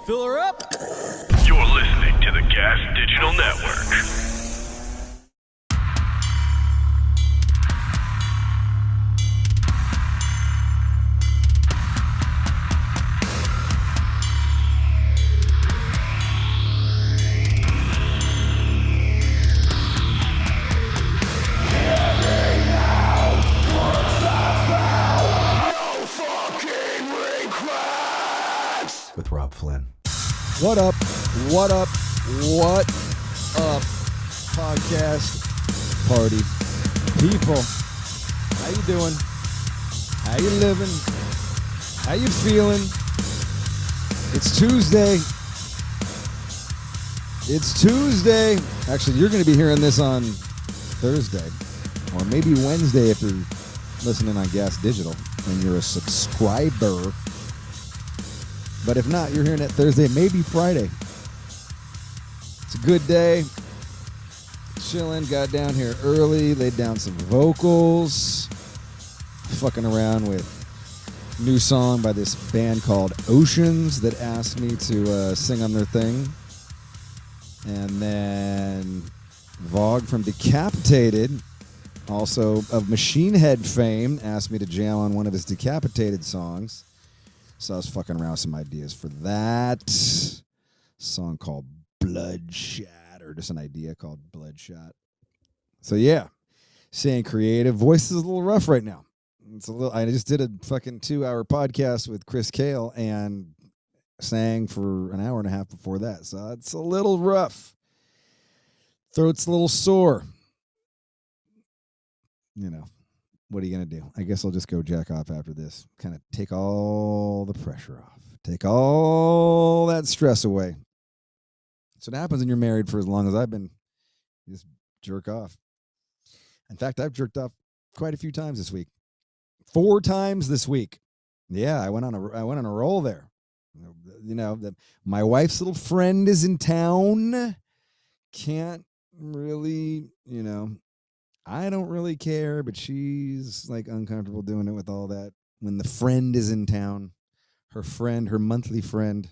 Fill her up. You're listening to the Gas Digital Network. With Rob Flynn. What up? What up? What up? Podcast party people. How you doing? How you living? How you feeling? It's Tuesday. It's Tuesday. Actually, you're going to be hearing this on Thursday or maybe Wednesday if you're listening on Gas Digital and you're a subscriber. But if not, you're hearing it Thursday, maybe Friday. It's a good day. Chilling, got down here early, laid down some vocals. Fucking around with a new song by this band called Oceans that asked me to sing on their thing. And then Vogue from Decapitated, also of Machine Head fame, asked me to jam on one of his Decapitated songs. So I was fucking around with some ideas for that song called Bloodshot, or just an idea called Bloodshot. So yeah, staying creative. Voice is a little rough right now. It's a little. I just did a fucking 2-hour podcast with Chris Kale and sang for an hour and a half before that. So it's a little rough. Throat's a little sore. You know. What are you going to do? I guess I'll just go jack off after this. Kind of take all the pressure off. Take all that stress away. That's what happens when you're married for as long as I've been. You just jerk off. In fact, I've jerked off quite a few times this week. 4 times this week. Yeah, I went on a roll there. You know, my wife's little friend is in town. Can't really, you know, I don't really care, but she's like uncomfortable doing it with all that. When the friend is in town, her friend, her monthly friend.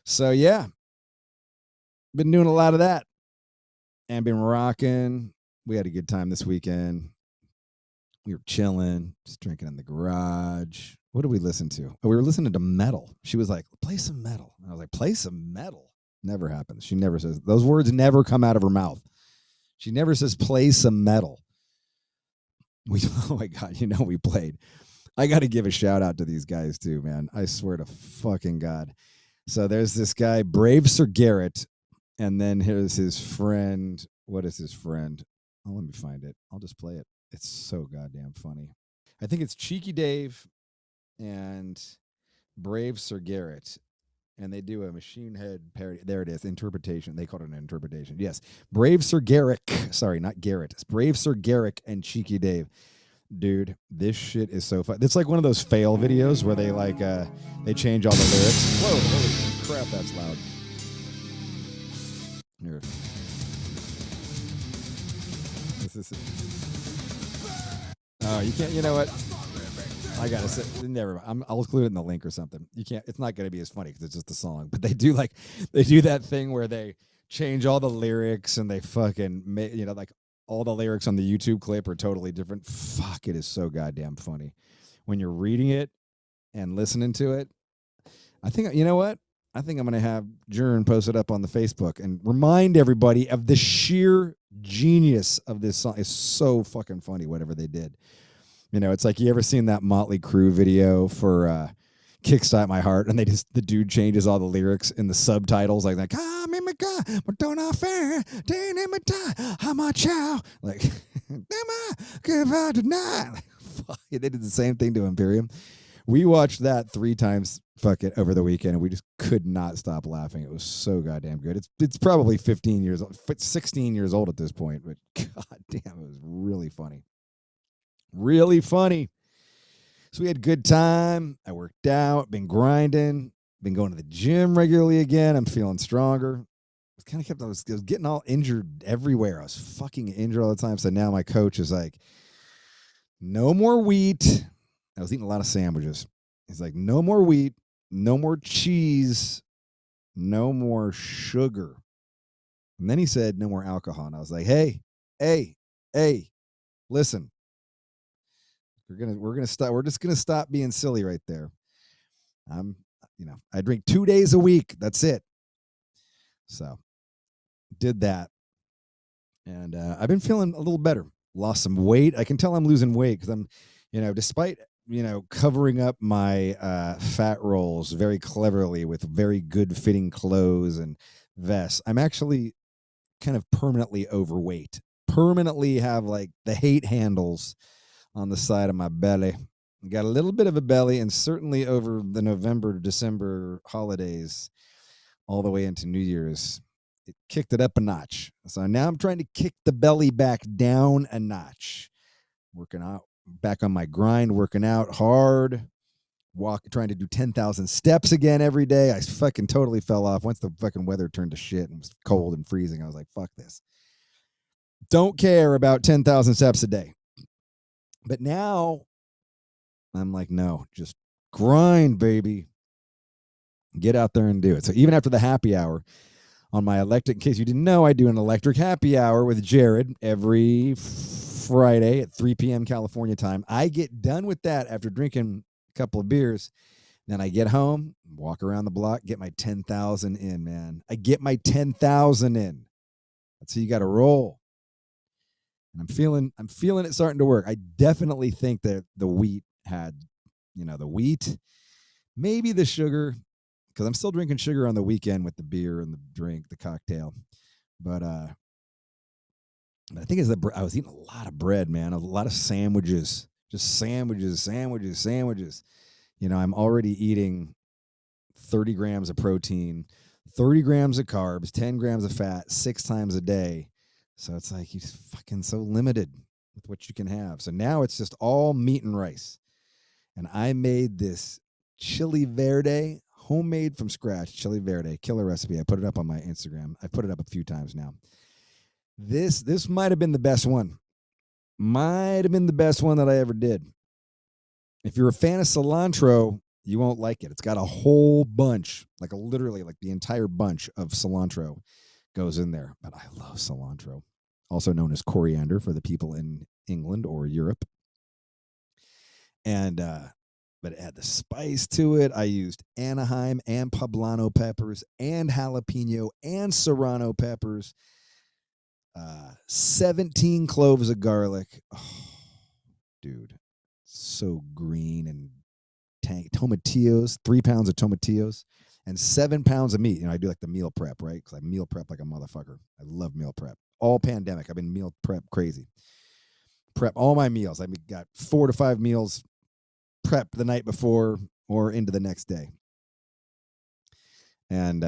So yeah, been doing a lot of that and been rocking. We had a good time this weekend. We were chilling, just drinking in the garage. What did we listen to? Oh, we were listening to metal. She was like, play some metal. And I was like, play some metal. Never happens. She never says, those words never come out of her mouth. She never says, play some metal. Oh my God, you know we played. I got to give a shout out to these guys too, man. I swear to fucking God. So there's this guy, Brave Sir Garrett, and then here's his friend. What is his friend? Oh, let me find it. I'll just play it. It's so goddamn funny. I think it's Cheeky Dave and Brave Sir Garrett. And they do a Machine Head parody. There it is. Interpretation. They call it an interpretation. Yes. Brave Sir Garrick. Sorry, not Garrett. It's Brave Sir Garrick and Cheeky Dave. Dude, this shit is so fun. It's like one of those fail videos where they like they change all the lyrics. Whoa, holy crap, that's loud. Here. This is it. Oh, you can't, you know what? I gotta say, never mind. I'll include it in the link or something. You can't. It's not gonna be as funny because it's just a song. But they do that thing where they change all the lyrics and they fucking like all the lyrics on the YouTube clip are totally different. Fuck, it is so goddamn funny when you're reading it and listening to it. I think you know what? I think I'm gonna have Jern post it up on the Facebook and remind everybody of the sheer genius of this song. It's so fucking funny. Whatever they did. You know, it's like, you ever seen that Motley Crue video for Kickstart My Heart, and the dude changes all the lyrics in the subtitles like that. Come in my car, but don't offer, turn in my tie, how much how? Like, am I give out tonight? Fuck, they did the same thing to Imperium. We watched that 3 times over the weekend, and we just could not stop laughing. It was so goddamn good. It's probably 15 years old, 16 years old at this point, but goddamn, it was really funny. Really funny. So we had a good time. I worked out, been grinding, been going to the gym regularly again. I'm feeling stronger. I was getting all injured everywhere. I was fucking injured all the time. So now my coach is like, no more wheat. I was eating a lot of sandwiches. He's like, no more wheat, no more cheese, no more sugar. And then he said, no more alcohol. And I was like, hey, listen, we're gonna stop. We're just gonna stop being silly right there. I drink 2 days a week. That's it. So did that. And I've been feeling a little better. Lost some weight. I can tell I'm losing weight because I'm, despite, covering up my fat rolls very cleverly with very good fitting clothes and vests, I'm actually kind of permanently overweight. Permanently have like the hate handles on the side of my belly. Got a little bit of a belly, and certainly over the November to December holidays, all the way into New Year's, it kicked it up a notch. So now I'm trying to kick the belly back down a notch. Working out, back on my grind, working out hard, trying to do 10,000 steps again every day. I fucking totally fell off once the fucking weather turned to shit and was cold and freezing. I was like, fuck this. Don't care about 10,000 steps a day. But now I'm like, no, just grind, baby. Get out there and do it. So even after the happy hour on my electric, in case you didn't know, I do an electric happy hour with Jared every Friday at 3 p.m. California time. I get done with that after drinking a couple of beers. Then I get home, walk around the block, get my 10,000 in, man. I get my 10,000 in. That's how you got to roll. And I'm feeling it starting to work. I definitely think that the wheat had, the wheat, maybe the sugar, because I'm still drinking sugar on the weekend with the beer and the drink, the cocktail. But I think it's I was eating a lot of bread, man, a lot of sandwiches, just sandwiches. I'm already eating 30 grams of protein, 30 grams of carbs, 10 grams of fat, 6 times a day. So it's like you're just fucking so limited with what you can have. So now it's just all meat and rice. And I made this chili verde, homemade from scratch, chili verde, killer recipe. I put it up on my Instagram. I put it up a few times now. This might have been the best one. Might have been the best one that I ever did. If you're a fan of cilantro, you won't like it. It's got a whole bunch, literally the entire bunch of cilantro goes in there. But I love cilantro, also known as coriander for the people in England or Europe. And but it had the spice to it. I used Anaheim and poblano peppers and jalapeno and serrano peppers. 17 cloves of garlic. Oh, dude, so green and tomatillos, 3 pounds of tomatillos, and 7 pounds of meat. I do the meal prep, right? Because I meal prep like a motherfucker. I love meal prep. All pandemic, I've been meal prep crazy. Prep all my meals. I got 4 to 5 meals prepped the night before or into the next day. And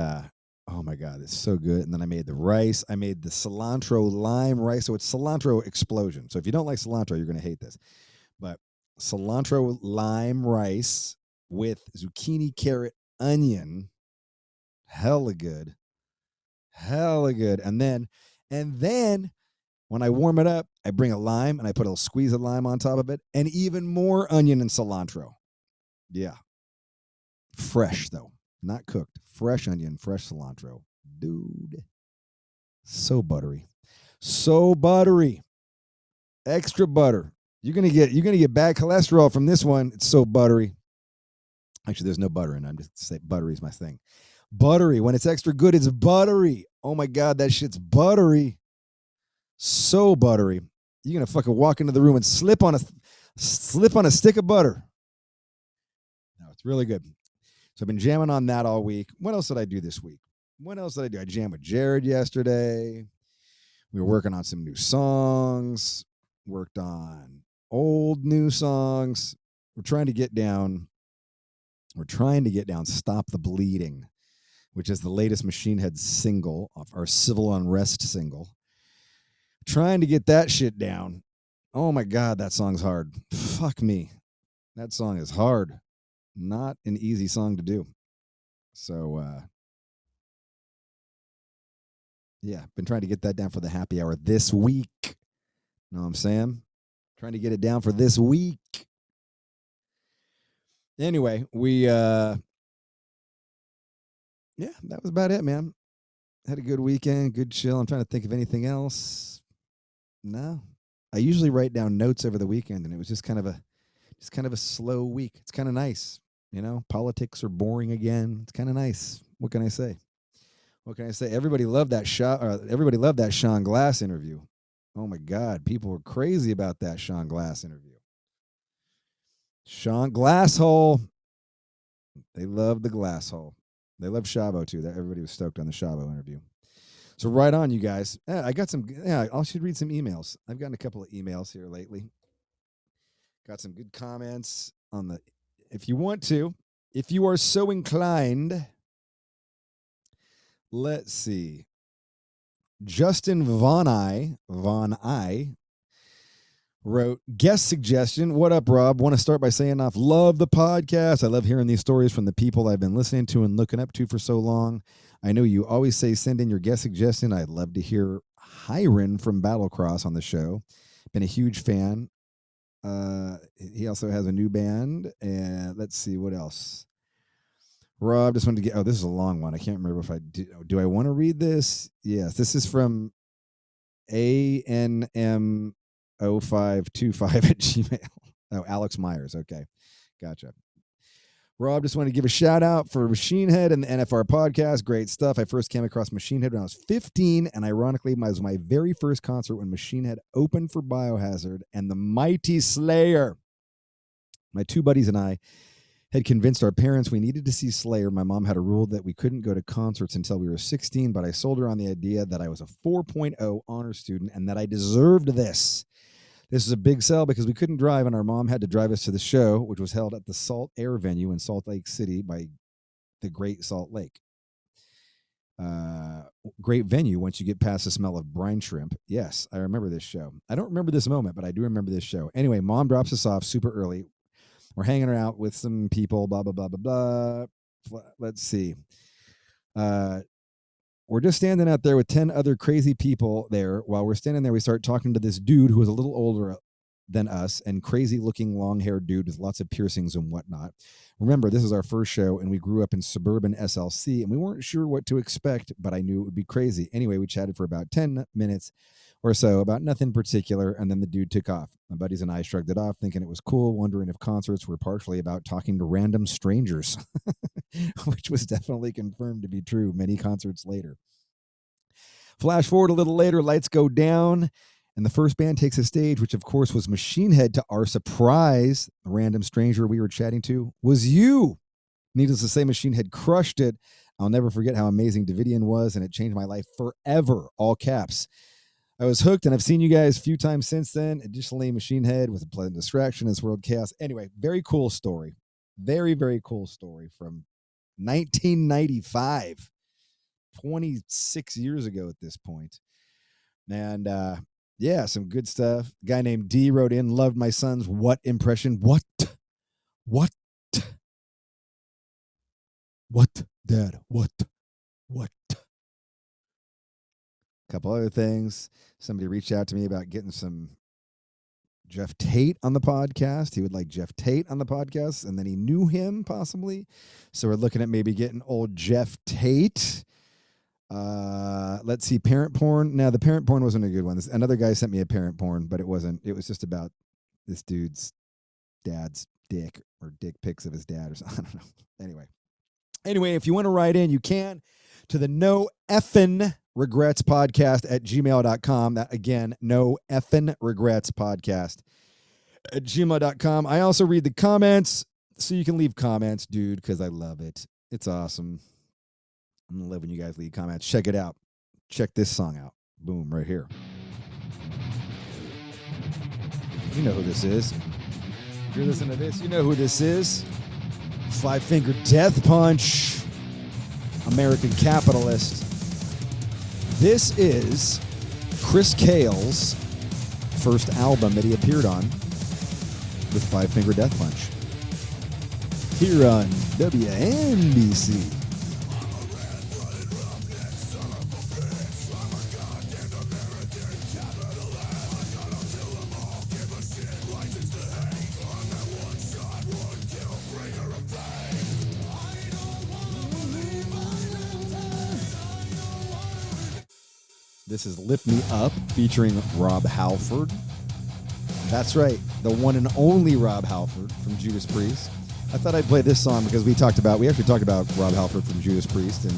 oh my God, it's so good. And then I made the rice. I made the cilantro lime rice. So it's cilantro explosion. So if you don't like cilantro, you're going to hate this. But cilantro lime rice with zucchini, carrot, onion. Hella good. And then when I warm it up, I bring a lime and I put a squeeze of lime on top of it and even more onion and cilantro. Yeah. Fresh, though. Not cooked. Fresh onion, fresh cilantro. Dude. So buttery. Extra butter. You're gonna get bad cholesterol from this one. It's so buttery. Actually, there's no butter in it. I'm just saying buttery is my thing. Buttery. When it's extra good, it's buttery. Oh my God, that shit's buttery. So buttery. You're gonna fucking walk into the room and slip on a stick of butter. No, it's really good. So I've been jamming on that all week. What else did I do this week? I jammed with Jared yesterday. We were working on some new songs. Worked on old new songs. We're trying to get down Stop the Bleeding, which is the latest Machine Head single off our Civil Unrest single. Trying to get that shit down. Oh my God, that song's hard. Fuck me. That song is hard. Not an easy song to do. So, yeah, been trying to get that down for the happy hour this week. Know what I'm saying? Trying to get it down for this week. Anyway, we yeah, that was about it, man. Had a good weekend, good chill. I'm trying to think of anything else. No. I usually write down notes over the weekend, and it was just kind of a slow week. It's kind of nice. Politics are boring again. It's kind of nice. What can I say? Everybody loved that Sean Glass interview. Oh my God, people were crazy about that Sean Glass interview. Sean Glasshole. They loved the Glasshole. They loved Shavo too. Everybody was stoked on the Shavo interview. So right on, you guys. I got some. I should read some emails. I've gotten a couple of emails here lately. Got some good comments on the. If you want to, if you are so inclined, let's see. Justin Von I wrote, guest suggestion. What up, Rob? Want to start by saying off, love the podcast. I love hearing these stories from the people I've been listening to and looking up to for so long. I know you always say send in your guest suggestion. I'd love to hear Hiron from Battlecross on the show. Been a huge fan. He also has a new band. And let's see what else. Rob, just wanted to get, this is a long one. I can't remember if I do I want to read this? Yes, this is from ANM0525 at Gmail. Oh, Alex Myers. Okay. Gotcha. Rob, just wanted to give a shout out for Machine Head and the NFR podcast. Great stuff. I first came across Machine Head when I was 15, and ironically, it was my very first concert when Machine Head opened for Biohazard and the Mighty Slayer. My two buddies and I had convinced our parents we needed to see Slayer. My mom had a rule that we couldn't go to concerts until we were 16, but I sold her on the idea that I was a 4.0 honor student and that I deserved this. This is a big sell because we couldn't drive, and our mom had to drive us to the show, which was held at the Salt Air venue in Salt Lake City by the Great Salt Lake. Great venue once you get past the smell of brine shrimp. Yes, I remember this show. I don't remember this moment, but I do remember this show. Anyway, mom drops us off super early. We're hanging out with some people, blah, blah, blah, blah, blah. Let's see. We're just standing out there with 10 other crazy people there. While we're standing there, we start talking to this dude who was a little older than us and crazy-looking long-haired dude with lots of piercings and whatnot. Remember, this is our first show, and we grew up in suburban SLC, and we weren't sure what to expect, but I knew it would be crazy. Anyway, we chatted for about 10 minutes or so about nothing particular, and then the dude took off. My buddies and I shrugged it off, thinking it was cool, wondering if concerts were partially about talking to random strangers, which was definitely confirmed to be true many concerts later. Flash forward a little later, lights go down, and the first band takes a stage, which of course was Machine Head. To our surprise, the random stranger we were chatting to was you. Needless to say, Machine Head crushed it. I'll never forget how amazing Davidian was, and it changed my life forever, all caps. I was hooked, and I've seen you guys a few times since then. Additionally, Machine Head with a pleasant distraction as World Chaos. Anyway, very cool story. Very, very cool story from 1995, 26 years ago at this point. And yeah, some good stuff. A guy named D wrote in, loved my son's what impression. What, Dad? What? A couple other things. Somebody reached out to me about getting some Jeff Tate on the podcast. He would like Jeff Tate on the podcast, and then he knew him possibly. So we're looking at maybe getting old Jeff Tate. Let's see, parent porn. Now, the parent porn wasn't a good one. Another guy sent me a parent porn, but it wasn't. It was just about this dude's dad's dick or dick pics of his dad or something. I don't know. Anyway, if you want to write in, you can to the No Effin' Regrets podcast at gmail.com. That again, No Effin' Regrets podcast at gmail.com. I also read the comments, so you can leave comments, dude, because I love it. It's awesome. I'm gonna love when you guys leave comments. Check it out. Check this song out. Boom, right here. You know who this is. If you're listening to this, you know who this is. Five Finger Death Punch. American Capitalist. This is Chris Cale's first album that he appeared on with Five Finger Death Punch. Here on WNBC. This is Lift Me Up featuring Rob Halford. That's right, the one and only Rob Halford from Judas Priest. I thought I'd play this song because we actually talked about Rob Halford from Judas Priest and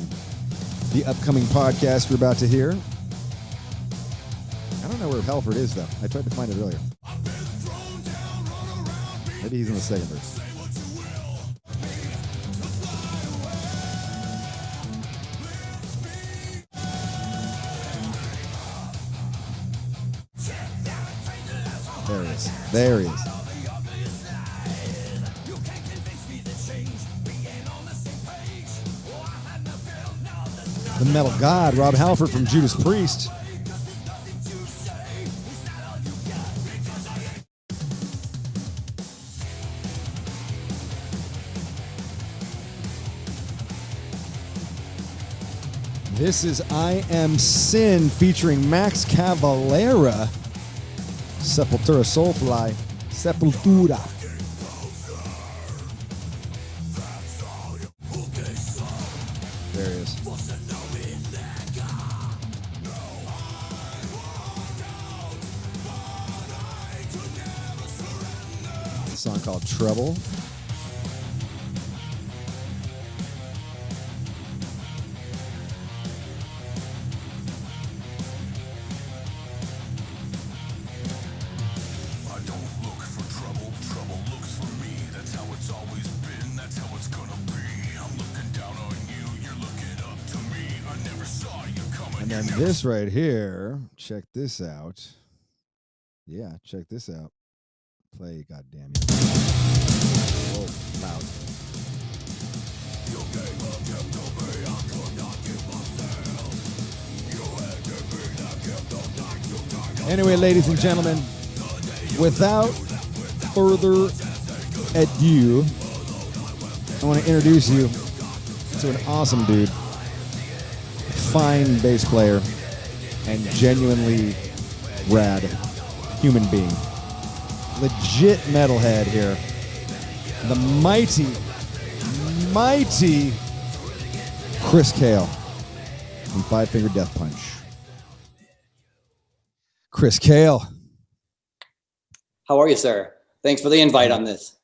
the upcoming podcast you're about to hear. I don't know where Halford is, though. I tried to find it earlier. Maybe he's in the second verse. There he is. There he is. The metal god, Rob Halford from Judas Priest. This is I Am Sin featuring Max Cavalera. Sepultura Soulfly. Sepultura. There he is. A song called Trouble. And then this right here, check this out. Yeah, check this out. Play, goddamn you. Oh, loud. Anyway, ladies and gentlemen, without further ado, I want to introduce you to an awesome dude. Fine bass player and genuinely rad human being. Legit metalhead here. The mighty Chris Kale from Five Finger Death Punch. Chris Kale. How are you, sir? Thanks for the invite on this.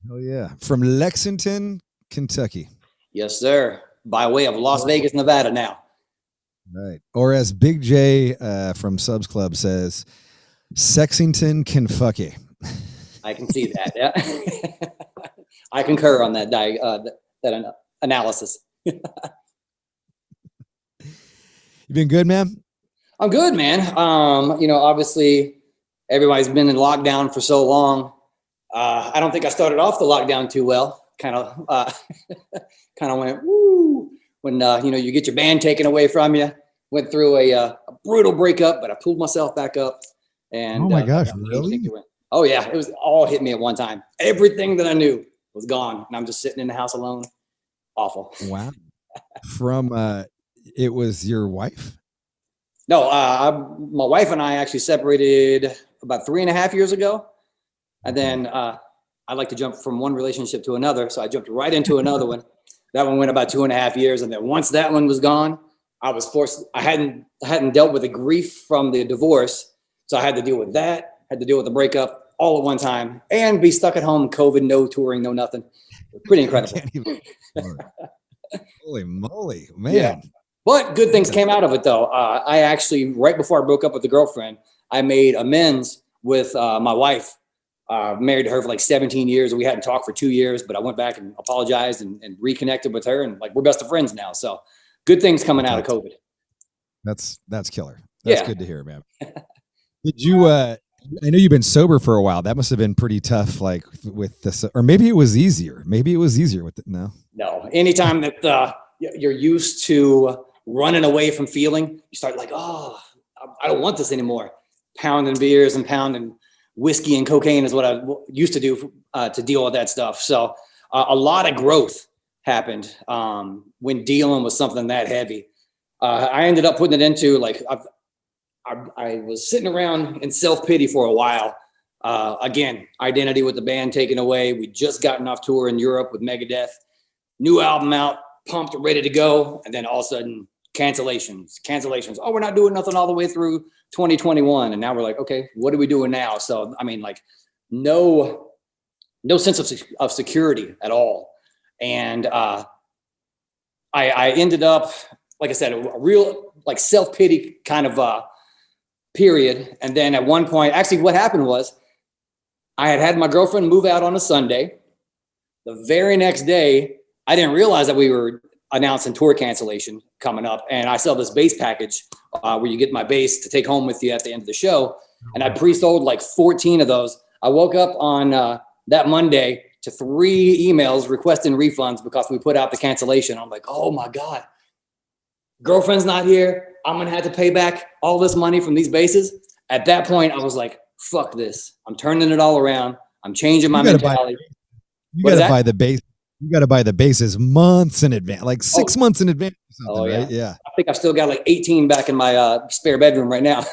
Oh yeah. From Lexington, Kentucky. Yes, sir. By way of Las Vegas, Nevada now. Right. Or as Big J from Subs Club says, Sexington, Kentucky. I can see that. Yeah. I concur on that analysis. You been good, man? I'm good, man. Obviously everybody's been in lockdown for so long. I don't think I started off the lockdown too well. Kind of went woo when you get your band taken away from you. Went through a brutal breakup, but I pulled myself back up. And oh my gosh, really? Oh yeah, it was all hit me at one time. Everything that I knew was gone, and I'm just sitting in the house alone. Awful. Wow. From it was your wife? No, my wife and I actually separated about 3.5 years ago, and then I like to jump from one relationship to another, so I jumped right into another one. That one went about 2.5 years, and then once that one was gone, I was forced. I hadn't dealt with the grief from the divorce, so I had to deal with that. Had to deal with the breakup all at one time, and be stuck at home. COVID, no touring, no nothing. Pretty incredible. Holy moly, man! Yeah. But good things came out of it, though. I actually, right before I broke up with the girlfriend, I made amends with my wife. Married to her for like 17 years. We hadn't talked for 2 years, but I went back and apologized and reconnected with her, and like we're best of friends now. So good things coming out of COVID. That's killer. That's Yeah. good to hear, man. Did you? I know you've been sober for a while. That must have been pretty tough, like with this, or maybe it was easier. Maybe it was easier with it. No. Anytime that you're used to running away from feeling, you start like, oh, I don't want this anymore. Pounding beers and pounding whiskey and cocaine is what I used to do to deal with that stuff. So a lot of growth happened when dealing with something that heavy. I ended up putting it into like, I was sitting around in self-pity for a while. Again, identity with the band taken away. We just gotten off tour in Europe with Megadeth. New album out, pumped, ready to go. And then all of a sudden cancellations. Oh, we're not doing nothing all the way through 2021. And now we're like, okay, what are we doing now? So, I mean, like no sense of security at all. And I ended up, like I said, a real like self-pity kind of period. And then at one point, actually what happened was I had my girlfriend move out on a Sunday. The very next day, I didn't realize that we were announcing tour cancellation coming up. And I sell this bass package where you get my bass to take home with you at the end of the show. And I pre-sold like 14 of those. I woke up on that Monday to 3 emails requesting refunds because we put out the cancellation. I'm like, oh my God, girlfriend's not here. I'm going to have to pay back all this money from these basses. At that point, I was like, fuck this. I'm turning it all around. I'm changing my mentality. You got to buy the bass. You got to buy the bases months in advance, like 6 months in advance or something, right? Yeah. I think I've still got like 18 back in my spare bedroom right now.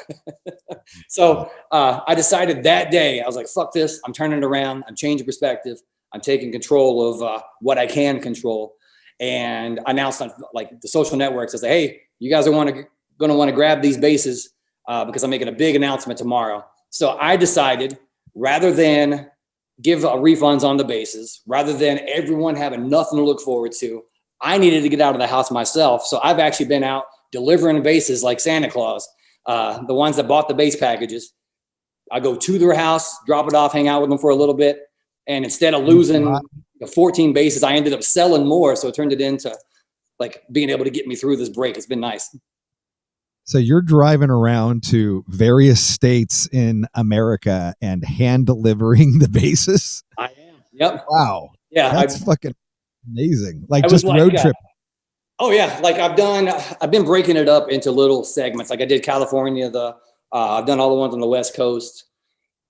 So I decided that day, I was like, fuck this. I'm turning it around. I'm changing perspective. I'm taking control of what I can control. And I announced on like the social networks, I say, hey, you guys are going to want to grab these bases because I'm making a big announcement tomorrow. So I decided rather than give refunds on the bases, rather than everyone having nothing to look forward to, I needed to get out of the house myself. So I've actually been out delivering bases like Santa Claus, the ones that bought the bass packages. I go to their house, drop it off, hang out with them for a little bit. And instead of losing the 14 bases, I ended up selling more. So it turned it into like being able to get me through this break. It's been nice. So you're driving around to various states in America and hand delivering the bases? I am. Yep. Wow. Yeah. That's fucking amazing. Like just road trip. Oh yeah. Like I've been breaking it up into little segments. Like I did California, I've done all the ones on the West Coast,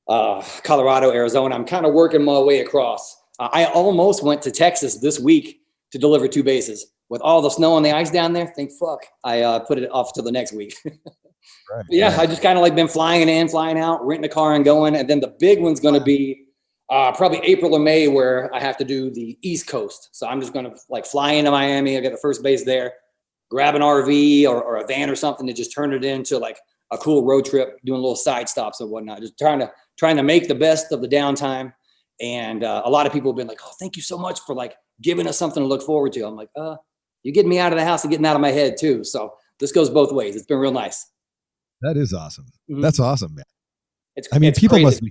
Colorado, Arizona. I'm kind of working my way across. I almost went to Texas this week to deliver 2 bases. With all the snow and the ice down there, think fuck, I put it off to the next week. Right, yeah, I just kind of like been flying in, flying out, renting a car and going. And then the big one's going to be probably April or May where I have to do the East Coast. So I'm just going to like fly into Miami. I got the first base there, grab an RV or a van or something to just turn it into like a cool road trip, doing little side stops and whatnot. Just trying to make the best of the downtime. And a lot of people have been like, oh, thank you so much for like giving us something to look forward to. I'm like, you're getting me out of the house and getting out of my head too. So this goes both ways. It's been real nice. That is awesome. Mm-hmm. That's awesome, man. People crazy. Must be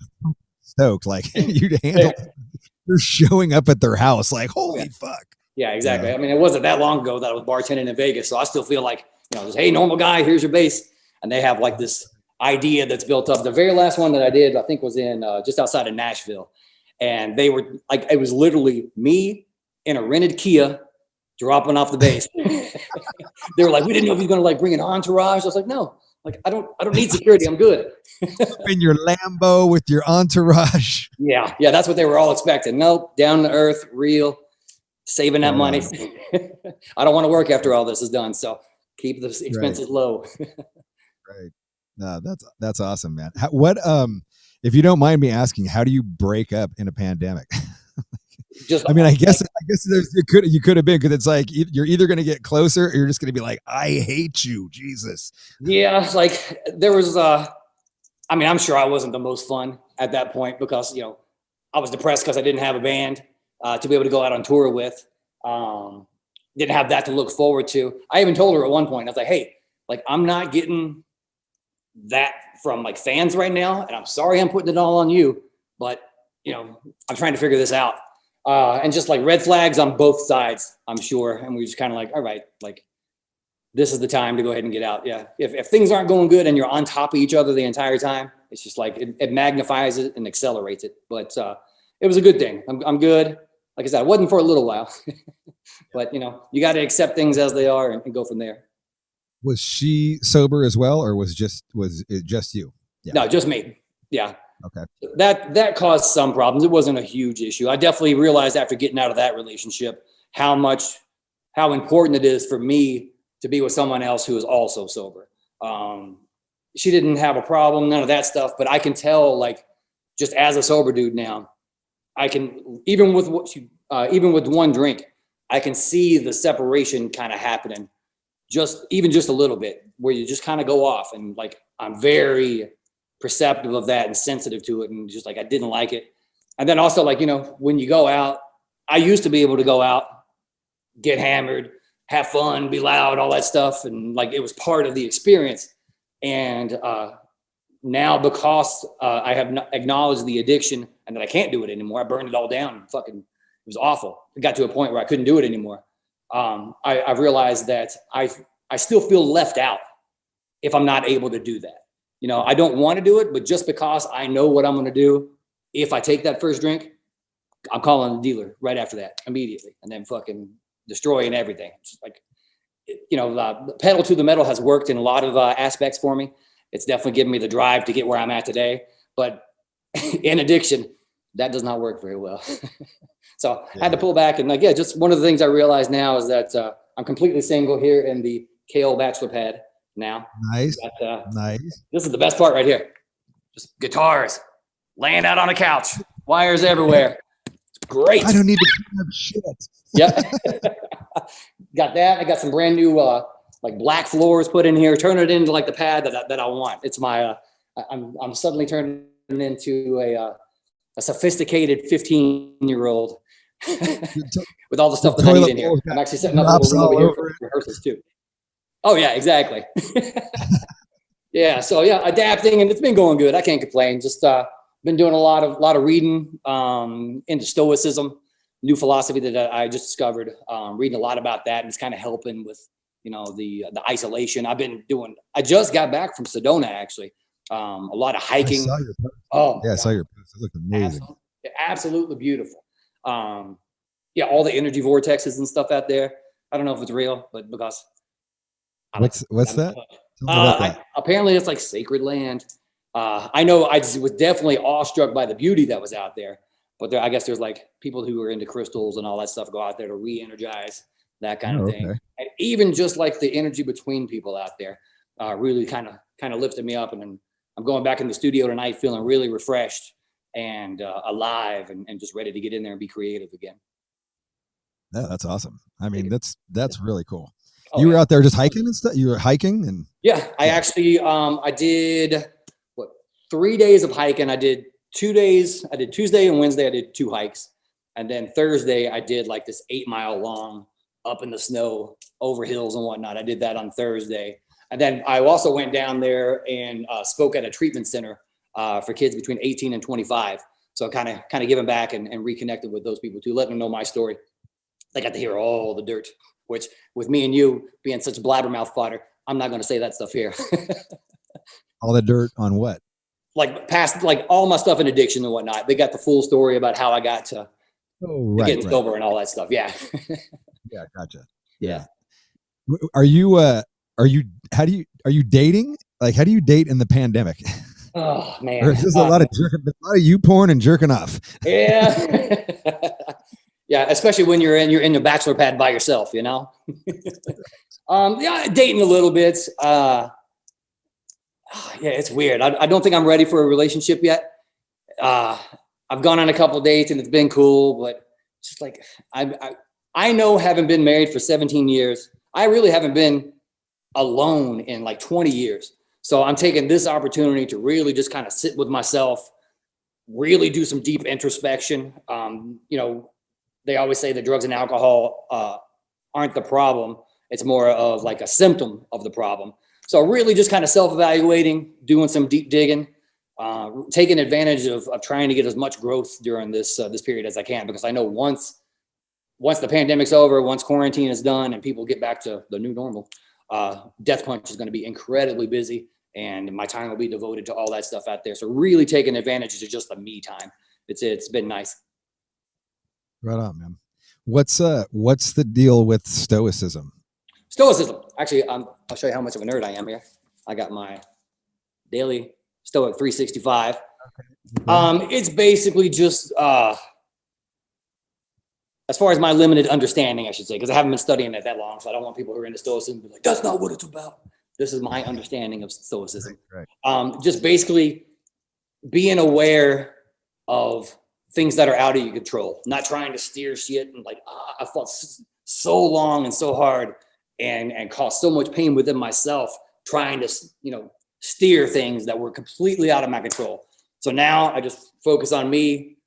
stoked. Like you handle, you're showing up at their house. Like, holy fuck. Yeah, exactly. Yeah. I mean, it wasn't that long ago that I was bartending in Vegas. So I still feel like, just, hey, normal guy, here's your bass. And they have like this idea that's built up. The very last one that I did, I think was in just outside of Nashville. And they were like, it was literally me in a rented Kia dropping off the bass. They were like, we didn't know if he was going to like bring an entourage. I was like, no, like I don't need security. I'm good. In your Lambo with your entourage. Yeah. That's what they were all expecting. Nope. Down to earth, real, saving that money. I don't want to work after all this is done. So keep the expenses low. Right. No, that's awesome, man. What, if you don't mind me asking, how do you break up in a pandemic? I guess you could have been, because it's like you're either going to get closer or you're just going to be like, I hate you, Jesus. Yeah, like there was I'm sure I wasn't the most fun at that point because I was depressed because I didn't have a band to be able to go out on tour with. Didn't have that to look forward to. I even told her at one point, I was like, hey, like I'm not getting that from like fans right now, and I'm sorry I'm putting it all on you, but I'm trying to figure this out. And just like red flags on both sides, I'm sure. And we just kind of like, all right, like this is the time to go ahead and get out. Yeah. If things aren't going good and you're on top of each other the entire time, it's just like, it magnifies it and accelerates it. But it was a good thing. I'm good. Like I said, it wasn't for a little while, but you got to accept things as they are and go from there. Was she sober as well? Or was it just you? Yeah. No, just me. Yeah. Okay. That caused some problems. It wasn't a huge issue. I definitely realized after getting out of that relationship how important it is for me to be with someone else who is also sober. She didn't have a problem, none of that stuff, but I can tell, like, just as a sober dude now, I can, even with one drink, I can see the separation kind of happening just a little bit, where you just kind of go off, and like I'm very perceptive of that and sensitive to it, and just like I didn't like it. And then also, like, you know, when you go out, I used to be able to go out, get hammered, have fun, be loud, all that stuff, and like it was part of the experience. And now, because I have acknowledged the addiction and that I can't do it anymore, I burned it all down. Fucking, it was awful. It got to a point where I couldn't do it anymore. I've realized that I still feel left out if I'm not able to do that. You know, I don't want to do it, but just because I know what I'm going to do, if I take that first drink, I'm calling the dealer right after that immediately, and then fucking destroying everything. It's like, you know, the pedal to the metal has worked in a lot of aspects for me. It's definitely given me the drive to get where I'm at today. But in addiction, that does not work very well. So I had to pull back. And like, yeah, just one of the things I realize now is that I'm completely single here in the KO bachelor pad now. Nice. Nice. This is the best part right here. Just guitars, laying out on a couch, wires everywhere. It's great. I don't need to clean up shit. Yep. Got that. I got some brand new like black floors put in here. Turn it into like the pad that I want. It's my I'm suddenly turning into a sophisticated 15-year-old with all the stuff that I need in here. I'm actually setting up a little room over here for rehearsals too. Oh yeah, exactly. Yeah. So yeah, adapting, and it's been going good. I can't complain. Just been doing a lot of reading into Stoicism, new philosophy that I just discovered. Reading a lot about that, and it's kind of helping with, you know, the isolation. I just got back from Sedona, actually. A lot of hiking. I saw your post. Oh yeah, I saw your post. It looked amazing. Absolutely beautiful. Yeah, all the energy vortexes and stuff out there. I don't know if it's real, but because what's that? Apparently it's like sacred land. I know I just was definitely awestruck by the beauty that was out there, but I guess there's like people who are into crystals and all that stuff go out there to re-energize that kind of thing. And even just like the energy between people out there really kind of lifted me up. And then I'm going back in the studio tonight feeling really refreshed and alive and just ready to get in there and be creative again. Yeah, that's awesome. I mean, that's really cool. Oh, you were out there just hiking and stuff? You were hiking? And yeah, I actually, I did 3 days of hiking. I did 2 days. I did Tuesday and Wednesday. I did 2 hikes. And then Thursday, I did like this 8-mile long up in the snow over hills and whatnot. I did that on Thursday. And then I also went down there and spoke at a treatment center for kids between 18 and 25. So kind of giving back and reconnected with those people too, letting them know my story. They got to hear all the dirt, which with me and you being such blabbermouth fodder, I'm not going to say that stuff here. All the dirt on what? Like past, like all my stuff in addiction and whatnot. They got the full story about how I got to getting sober and all that stuff. Yeah. Yeah. Gotcha. Yeah. Are you dating? Like, how do you date in the pandemic? Oh man. Or is this a lot of you porn and jerking off? Yeah. Yeah. Especially when you're in the bachelor pad by yourself, you know? Yeah, dating a little bit. Yeah, it's weird. I don't think I'm ready for a relationship yet. I've gone on a couple of dates and it's been cool, but just like, I know, having been married for 17 years, I really haven't been alone in like 20 years. So I'm taking this opportunity to really just kind of sit with myself, really do some deep introspection. You know, they always say that drugs and alcohol aren't the problem. It's more of like a symptom of the problem. So really just kind of self-evaluating, doing some deep digging, taking advantage of trying to get as much growth during this period as I can, because I know once the pandemic's over, once quarantine is done and people get back to the new normal, Death Punch is going to be incredibly busy and my time will be devoted to all that stuff out there. So really taking advantage of just the me time. It's been nice. Right on, man. What's the deal with Stoicism? Stoicism. Actually, I'll show you how much of a nerd I am here. I got my daily Stoic 365. Okay. It's basically just, as far as my limited understanding, I should say, because I haven't been studying it that long, so I don't want people who are into Stoicism to be like, that's not what it's about. This is my understanding of Stoicism. Right. Just basically being aware of things that are out of your control, not trying to steer shit and like, I fought so long and so hard and caused so much pain within myself trying to, steer things that were completely out of my control. So now I just focus on me.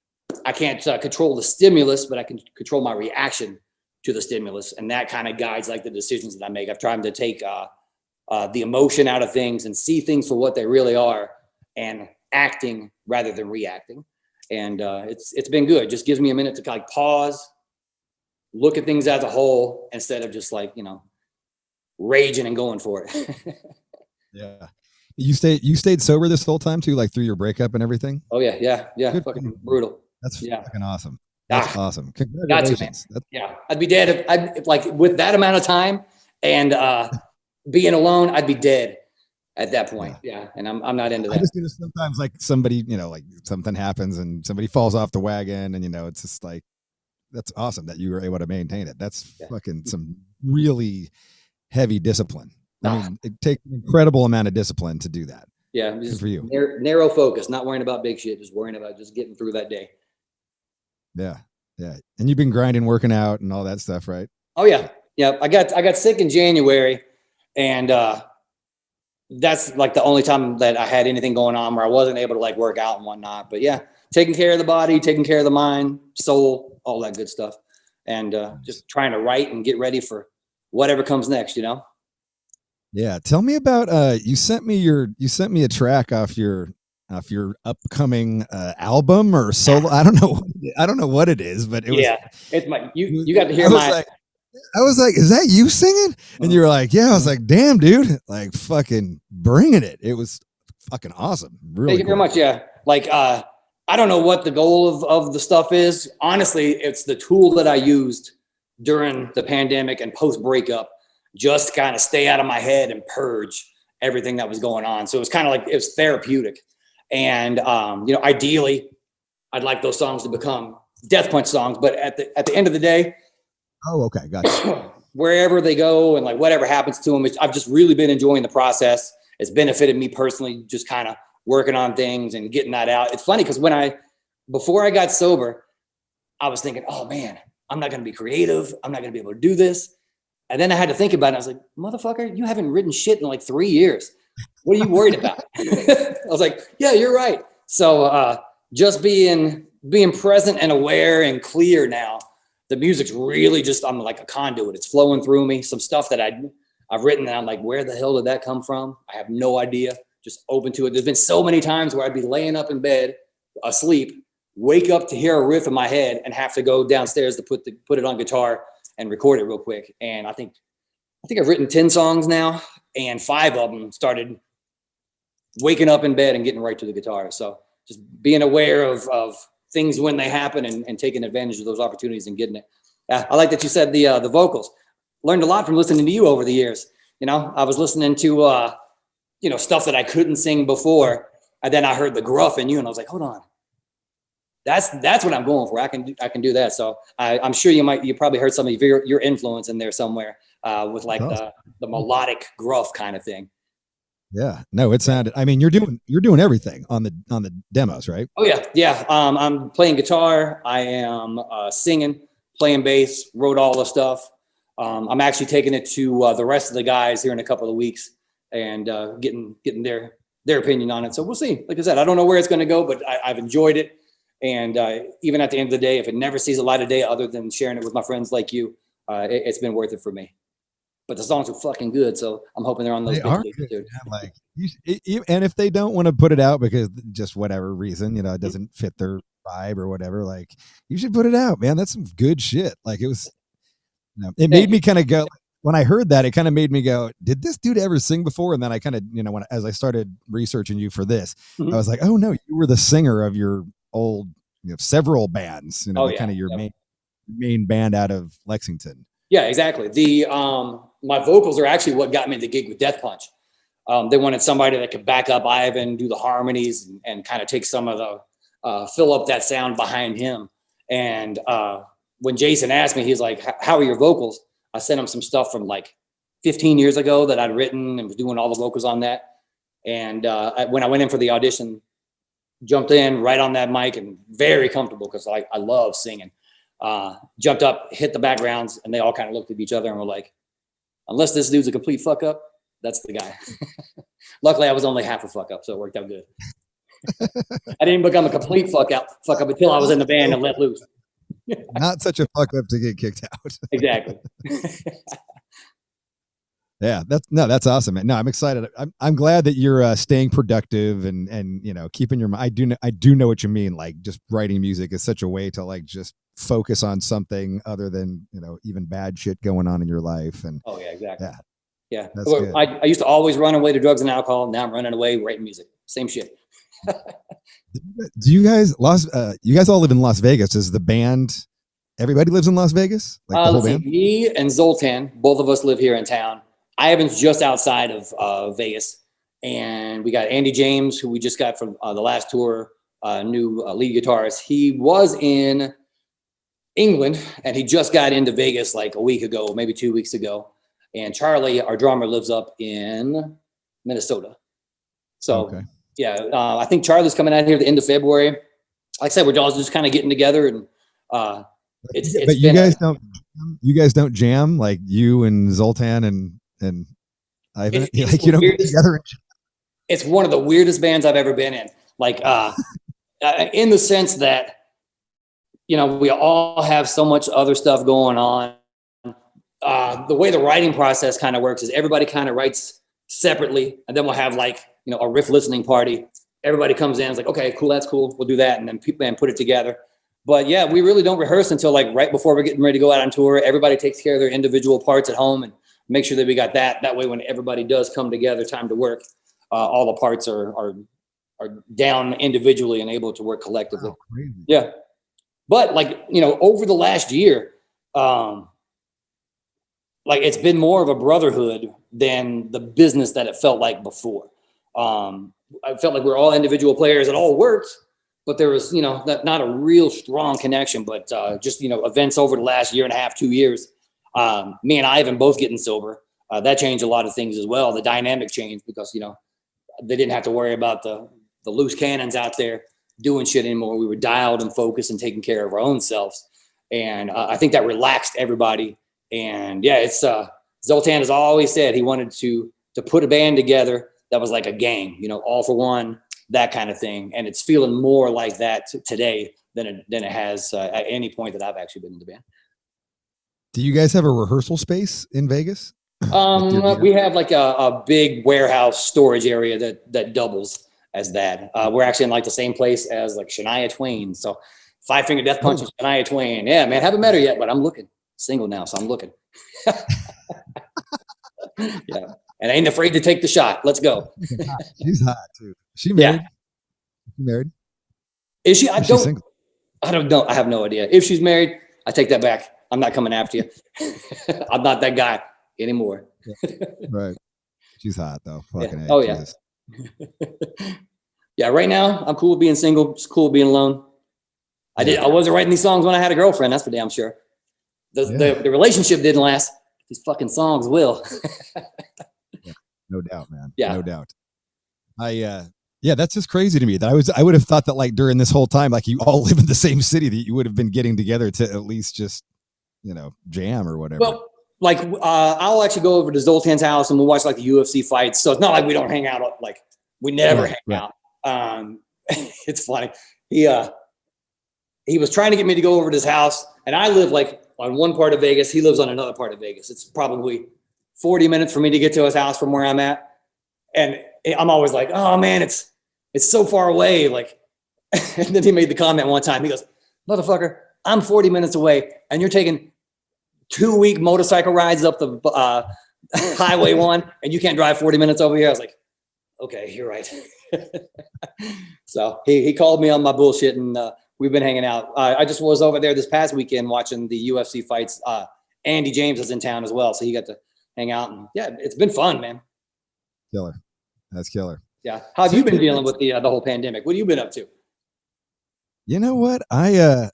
I can't control the stimulus, but I can control my reaction to the stimulus. And that kind of guides like the decisions that I make. I've tried to take the emotion out of things and see things for what they really are and acting rather than reacting. And it's been good. Just gives me a minute to like pause, look at things as a whole instead of just like, raging and going for it. Yeah. You stayed sober this whole time too, like through your breakup and everything? Oh yeah. Good. Fucking brutal. That's Yeah. fucking awesome. That's awesome. Congratulations. Yeah. I'd be dead if I'd like with that amount of time and being alone, I'd be dead at that point. Yeah. And I'm not into that. I just sometimes like somebody, like something happens and somebody falls off the wagon and, it's just like, that's awesome that you were able to maintain it. That's fucking some really heavy discipline. I mean, it takes an incredible amount of discipline to do that. Yeah. Good for you. Narrow focus, not worrying about big shit, just worrying about just getting through that day. Yeah. Yeah. And you've been grinding, working out and all that stuff, right? Oh yeah. Yeah. I got sick in January and that's like the only time that I had anything going on where I wasn't able to like work out and whatnot. But yeah, taking care of the body, taking care of the mind, soul, all that good stuff. And just trying to write and get ready for whatever comes next, Yeah. Tell me about you sent me a track off your upcoming album or solo. I don't know what it is, but it was it's my you got to hear my I was like, is that you singing? And you were like, yeah. I was like, damn, dude, like fucking bringing it. It was fucking awesome. Really Thank you very much. Yeah. Like, I don't know what the goal of the stuff is. Honestly, it's the tool that I used during the pandemic and post breakup, just to kind of stay out of my head and purge everything that was going on. So it was kind of like, it was therapeutic. And, ideally I'd like those songs to become Death Punch songs, but at the end of the day, oh, okay. Gotcha. Wherever they go and like whatever happens to them, I've just really been enjoying the process. It's benefited me personally, just kind of working on things and getting that out. It's funny because before I got sober, I was thinking, oh man, I'm not going to be creative. I'm not going to be able to do this. And then I had to think about it. I was like, motherfucker, you haven't written shit in like 3 years. What are you worried about? I was like, yeah, you're right. So just being present and aware and clear now. The music's really just, I'm like a conduit. It's flowing through me. Some stuff that I've written and I'm like, where the hell did that come from? I have no idea. Just open to it. There's been so many times where I'd be laying up in bed, asleep, wake up to hear a riff in my head and have to go downstairs to put it on guitar and record it real quick. And I think I've written 10 songs now and 5 of them started waking up in bed and getting right to the guitar. So just being aware of things when they happen and taking advantage of those opportunities and getting it. I like that you said the vocals. Learned a lot from listening to you over the years. I was listening to stuff that I couldn't sing before, and then I heard the gruff in you, and I was like, hold on, that's what I'm going for. I can do that. So I'm sure you probably heard some of your influence in there somewhere with like the melodic gruff kind of thing. Yeah, no, it sounded, I mean, you're doing everything on the demos, right? Oh yeah. Yeah. I'm playing guitar. I am singing, playing bass, wrote all the stuff. I'm actually taking it to the rest of the guys here in a couple of weeks and getting their opinion on it. So we'll see. Like I said, I don't know where it's going to go, but I've enjoyed it. And even at the end of the day, if it never sees a light of day other than sharing it with my friends like you, it's been worth it for me. But the songs are fucking good, so I'm hoping they're on those. They are good, man. Like, and if they don't want to put it out because just whatever reason, it doesn't fit their vibe or whatever, like you should put it out, man. That's some good shit. Like it was, it made me kind of go. When I heard that, it kind of made me go, "Did this dude ever sing before?" And then I kind of, as I started researching you for this, I was like, "Oh no, you were the singer of your old, several bands. Kind of your main band out of Lexington." Yeah, exactly. My vocals are actually what got me the gig with Death Punch. They wanted somebody that could back up Ivan, do the harmonies, and kind of take some of the fill up that sound behind him. And when Jason asked me, he's like, "How are your vocals?" I sent him some stuff from like 15 years ago that I'd written and was doing all the vocals on that. And when I went in for the audition, jumped in right on that mic and very comfortable because I love singing. Jumped up, hit the backgrounds, and they all kind of looked at each other and were like, unless this dude's a complete fuck up, that's the guy. Luckily, I was only half a fuck up, so it worked out good. I didn't become a complete fuck up until I was in the band and let loose. Not such a fuck up to get kicked out. Exactly. Yeah, that's awesome, man. No, I'm excited. I'm glad that you're staying productive and you know, keeping your mind. I do know what you mean. Like, just writing music is such a way to like just focus on something other than, you know, even bad shit going on in your life. And Oh yeah, exactly. Yeah. That's good. I used to always run away to drugs and alcohol. Now I'm running away writing music. Same shit. Do you guys you guys all live in Las Vegas? Is the band, everybody lives in Las Vegas? Like the whole Let's see, band? me and Zoltan, both of us live here in town. Ivan's just outside of Vegas, and we got Andy James, who we just got from the last tour, new lead guitarist. He was in England, and he just got into Vegas like a week ago, maybe 2 weeks ago. And Charlie, our drummer, lives up in Minnesota. So Okay. yeah, I think Charlie's coming out here at the end of February. Like I said, we're all just kind of getting together, and it's But you guys don't jam, like you and Zoltan and Ivan? It's Like, you don't get weirdest- together and it's one of the weirdest bands I've ever been in. Like, in the sense that, you know, we all have so much other stuff going on. The way the writing process kind of works is everybody kind of writes separately, and then we'll have like, you know, a riff listening party. Everybody comes in, it's like, okay, cool, that's cool, we'll do that, and then people put it together. But yeah, we really don't rehearse until like right before we're getting ready to go out on tour. Everybody takes care of their individual parts at home and make sure that we got that. That way, when everybody does come together, time to work, all the parts are down individually and able to work collectively. wow, crazy. Yeah. But like, you know, over the last year, like it's been more of a brotherhood than the business that it felt like before. I felt like we're all individual players. It all worked, but there was, you know, not a real strong connection, but just, you know, events over the last year and a half, 2 years. Me and Ivan both getting sober. That changed a lot of things as well. The dynamic changed because, you know, they didn't have to worry about the loose cannons out there doing shit anymore. We were dialed and focused and taking care of our own selves. And I think that relaxed everybody. And yeah, it's Zoltan has always said he wanted to put a band together that was like a gang, you know, all for one, that kind of thing. And it's feeling more like that today than it has at any point that I've actually been in the band. Do you guys have a rehearsal space in Vegas? We have like a big warehouse storage area that doubles as that. We're actually in like the same place as like Shania Twain. So Five Finger Death Punch is Shania Twain. Yeah, man, haven't met her yet, but I'm looking. Single now, so I'm looking. Yeah, and I ain't afraid to take the shot. Let's go. She's hot too. She married? She married? Is she? Or she's single? I don't know. I have no idea. If she's married, I take that back. I'm not coming after you. I'm not that guy anymore. Right. She's hot though. Fucking Yeah. A, Oh, yeah. Jesus. Yeah, right now I'm cool with being single. It's cool with being alone. I wasn't writing these songs when I had a girlfriend. That's for damn sure. The relationship didn't last. These fucking songs will. No doubt, man. Yeah. No doubt. Yeah, that's just crazy to me that I would have thought that like during this whole time, like you all live in the same city, that you would have been getting together to at least just, you know, jam or whatever. Well, like I'll actually go over to Zoltan's house and we'll watch like the UFC fights. So it's not like we don't hang out. Like we never hang out. It's funny. He was trying to get me to go over to his house, and I live like on one part of Vegas. He lives on another part of Vegas. It's probably 40 minutes for me to get to his house from where I'm at. And I'm always like, oh man, it's so far away. Like, and then he made the comment one time. He goes, motherfucker, I'm 40 minutes away and you're taking 2-week motorcycle rides up the highway 1 and you can't drive 40 minutes over here. I was like, okay, you're right. So he called me on my bullshit and we've been hanging out. I just was over there this past weekend watching the UFC fights. Andy James is in town as well. So he got to hang out and yeah, it's been fun, man. Killer. That's killer. Yeah. How have you been dealing with the whole pandemic? What have you been up to? You know what? I'm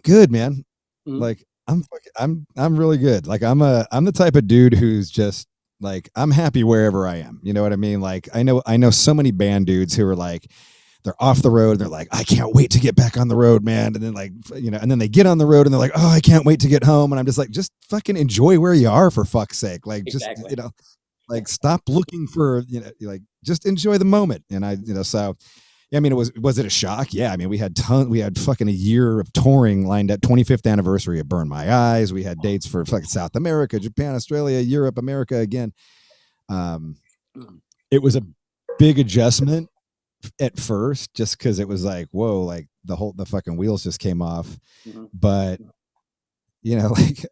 good, man. Mhm. Like I'm really good. Like I'm the type of dude who's just like, I'm happy wherever I am. You know what I mean? Like I know so many band dudes who are like, they're off the road and they're like, I can't wait to get back on the road, man. And then like, and then they get on the road and they're like, oh, I can't wait to get home. And I'm just like, just fucking enjoy where you are, for fuck's sake. Like, Exactly. just, like stop looking for, like just enjoy the moment. And so yeah, I mean, was it a shock? Yeah. I mean, we had fucking a year of touring lined up, 25th anniversary of Burn My Eyes. We had dates for fucking South America, Japan, Australia, Europe, America again. It was a big adjustment at first, just because it was like, whoa, like the fucking wheels just came off. Mm-hmm. But, like,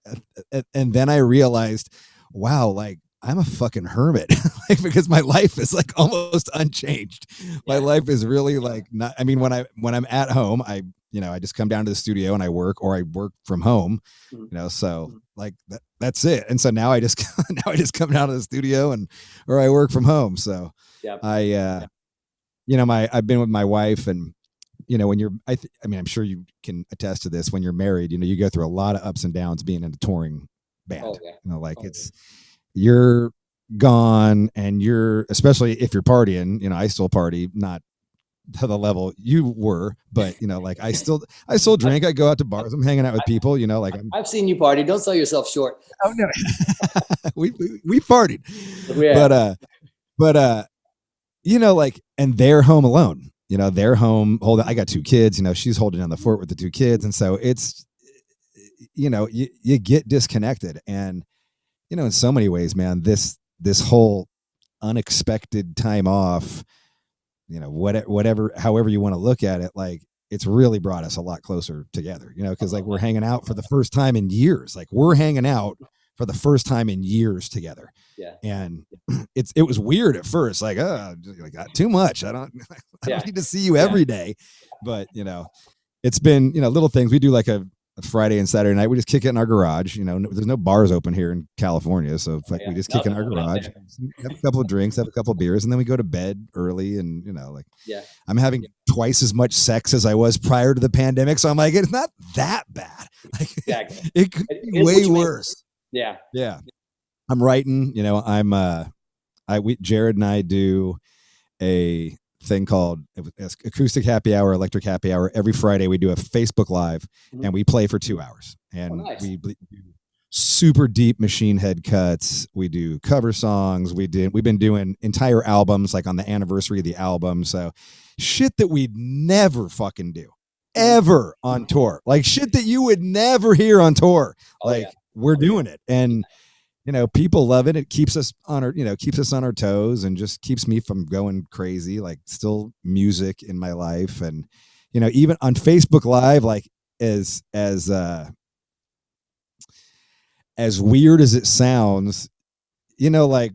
and then I realized, wow, like, I'm a fucking hermit, like, because my life is like almost unchanged. My life is really like not. I mean, when I'm at home, I just come down to the studio and I work, or I work from home. So like that's it. And so now I just come down to the studio or I work from home. So I've been with my wife, and when you're, I mean, I'm sure you can attest to this. When you're married, you go through a lot of ups and downs being in a touring band. You're gone, and especially if you're partying, I still party, not to the level you were, but like I still drink. I go out to bars. I'm hanging out with people, like I've seen you party. Don't sell yourself short. Oh no. we partied, but like, and they're home alone, they're home holding, I got 2 kids, she's holding down the fort with the 2 kids. And so it's, you get disconnected. And in so many ways, man, this whole unexpected time off, whatever, however you want to look at it, like it's really brought us a lot closer together, because like we're hanging out for the first time in years. Like we're hanging out for the first time in years together. Yeah. And it was weird at first, like, I got too much. I don't need to see you every day. But, it's been, little things. We do like a Friday and Saturday night. We just kick it in our garage. There's no bars open here in California. So it's like we just kick in our garage, have a couple of drinks, have a couple of beers, and then we go to bed early. And, I'm having twice as much sex as I was prior to the pandemic. So I'm like, it's not that bad. Like, it could be way worse. Yeah. Yeah. I'm writing, Jared and I do a thing called Acoustic Happy Hour, Electric Happy Hour. Every Friday we do a Facebook Live and we play for 2 hours, and we do super deep Machine Head cuts. We do cover songs. We've been doing entire albums, like on the anniversary of the album. So shit that we'd never fucking do ever on tour, like shit that you would never hear on tour. We're doing it. And people love it. It keeps us on our toes, and just keeps me from going crazy. Like, still music in my life. And, even on Facebook Live, like as weird as it sounds, like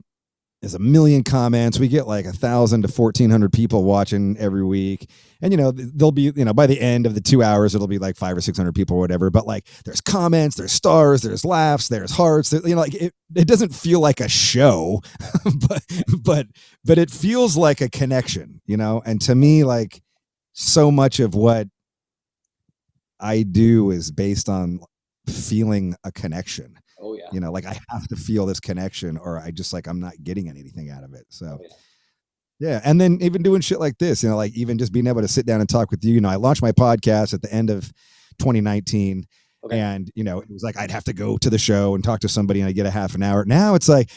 there's a million comments. We get like 1,000 to 1,400 people watching every week. And, there'll be, by the end of the 2 hours, it'll be like 500 or 600 people or whatever. But like, there's comments, there's stars, there's laughs, there's hearts. Like it doesn't feel like a show, but it feels like a connection, And to me, like, so much of what I do is based on feeling a connection. Oh yeah. Like I have to feel this connection, or I just like, I'm not getting anything out of it. So yeah. And then even doing shit like this, like even just being able to sit down and talk with you. I launched my podcast at the end of 2019. Okay. And, it was like, I'd have to go to the show and talk to somebody and I get a half an hour. Now it's like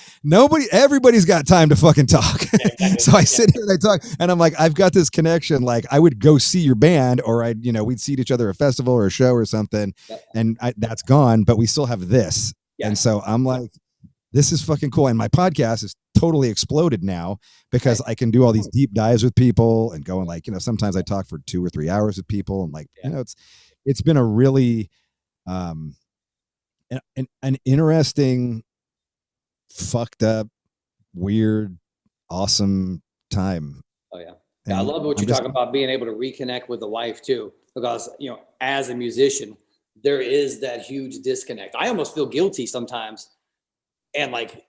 everybody's got time to fucking talk. Yeah, exactly. So I sit here and I talk, and I'm like, I've got this connection. Like I would go see your band, or we'd see each other at a festival or a show or something. Yep. And that's gone, but we still have this. Yeah. And so I'm like, this is fucking cool. And my podcast is totally exploded now, because I can do all these deep dives with people and going like, sometimes I talk for 2 or 3 hours with people, and like, it's been a really, an interesting, fucked up, weird, awesome time. Oh yeah. I love what you're talking about, being able to reconnect with the wife too, because, as a musician, there is that huge disconnect. I almost feel guilty sometimes. And like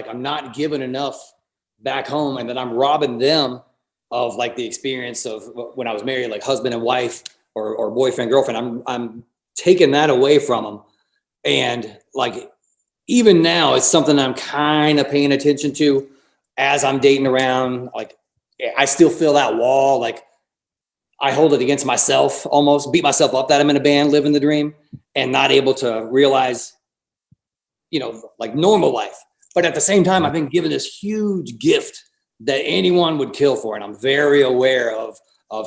I'm not giving enough back home, and that I'm robbing them of like the experience of when I was married, like husband and wife, or boyfriend, girlfriend. I'm taking that away from them. And like, even now it's something I'm kind of paying attention to as I'm dating around. Like I still feel that wall. Like I hold it against myself, almost beat myself up that I'm in a band, living the dream, and not able to realize, like normal life. But at the same time, I've been given this huge gift that anyone would kill for. And I'm very aware of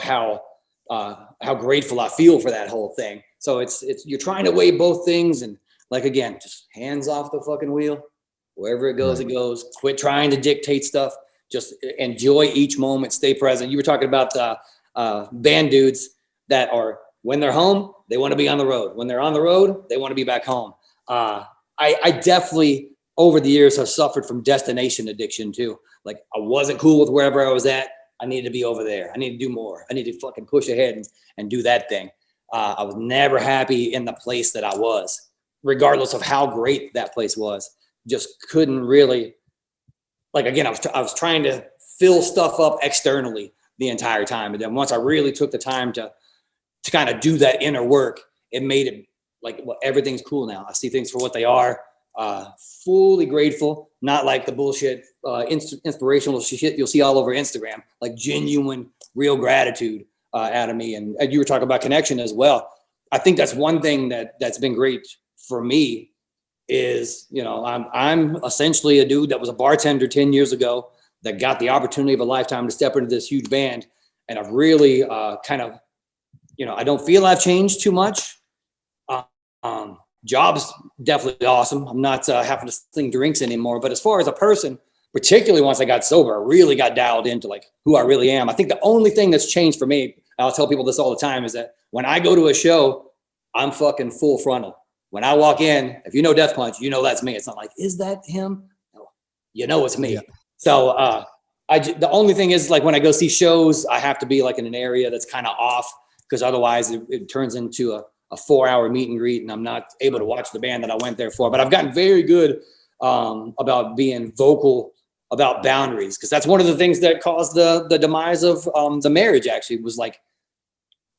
how grateful I feel for that whole thing. So it's you're trying to weigh both things. And like, again, just hands off the fucking wheel, wherever it goes, it goes. Quit trying to dictate stuff. Just enjoy each moment, stay present. You were talking about band dudes that are, when they're home, they want to be on the road. When they're on the road, they want to be back home. I definitely over the years have suffered from destination addiction too. Like I wasn't cool with wherever I was at. I needed to be over there. I need to do more. I need to fucking push ahead and do that thing. I was never happy in the place that I was, regardless of how great that place was. Just couldn't really, like, again, I was trying to fill stuff up externally the entire time. And then once I really took the time to kind of do that inner work, it made it like, well, everything's cool now. I see things for what they are. Fully grateful, not like the bullshit, inspirational shit you'll see all over Instagram, like genuine, real gratitude out of me. And you were talking about connection as well. I think that's one thing that's been great for me is, I'm essentially a dude that was a bartender 10 years ago that got the opportunity of a lifetime to step into this huge band. And I've really kind of, I don't feel I've changed too much. Job's definitely awesome. I'm not having to sling drinks anymore. But as far as a person, particularly once I got sober, I really got dialed into like who I really am. I think the only thing that's changed for me, I'll tell people this all the time, is that when I go to a show, I'm fucking full frontal. When I walk in, if you know Death Punch, that's me. It's not like, is that him? No, it's me. Yeah. So the only thing is, like, when I go see shows, I have to be like in an area that's kind of off, because otherwise it turns into a 4-hour meet and greet, and I'm not able to watch the band that I went there for. But I've gotten very good about being vocal about boundaries, because that's one of the things that caused the demise of the marriage. Actually, was like,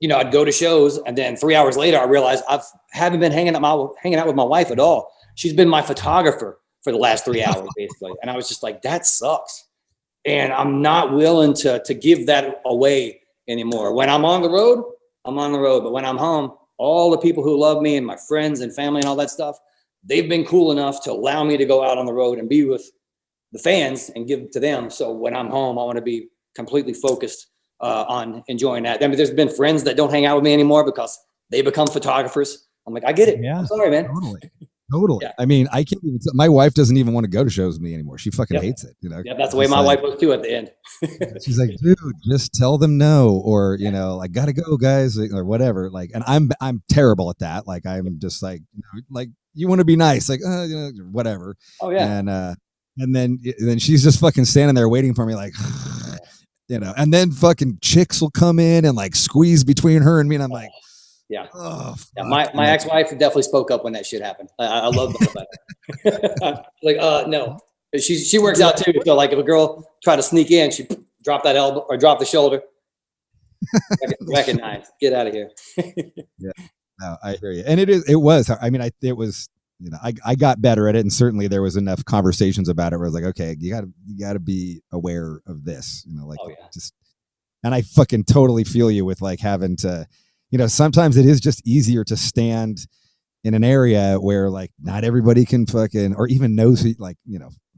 I'd go to shows, and then 3 hours later, I realized I haven't been hanging out with my wife at all. She's been my photographer for the last 3 hours, basically, and I was just like, that sucks, and I'm not willing to give that away anymore. When I'm on the road, I'm on the road, but when I'm home, all the people who love me and my friends and family and all that stuff, they've been cool enough to allow me to go out on the road and be with the fans and give to them. So when I'm home, I want to be completely focused on enjoying that. I mean, there's been friends that don't hang out with me anymore because they become photographers. I'm like, I get it. Yeah. I'm sorry, man. Totally. Yeah. I mean, I can't even, my wife doesn't even want to go to shows with me anymore. She fucking hates it. Yeah, that's the way my wife was too at the end. She's like, dude, just tell them no, or like, gotta go, guys, or whatever. Like, and I'm terrible at that. Like, I'm just like, like, you want to be nice, like, whatever. Oh yeah. And then she's just fucking standing there waiting for me, like, and then fucking chicks will come in and like squeeze between her and me, and I'm like. Yeah. Oh, yeah. My ex-wife definitely spoke up when that shit happened. I love that. Like, no, she works out too. So like, if a girl tried to sneak in, she drop that elbow or drop the shoulder. Recognize, get out of here. Yeah, no, I hear you. And it was. I mean, it was. I got better at it, and certainly there was enough conversations about it where I was like, okay, you gotta be aware of this. Just. And I fucking totally feel you with like having to. Sometimes it is just easier to stand in an area where like not everybody can fucking, or even knows who, like,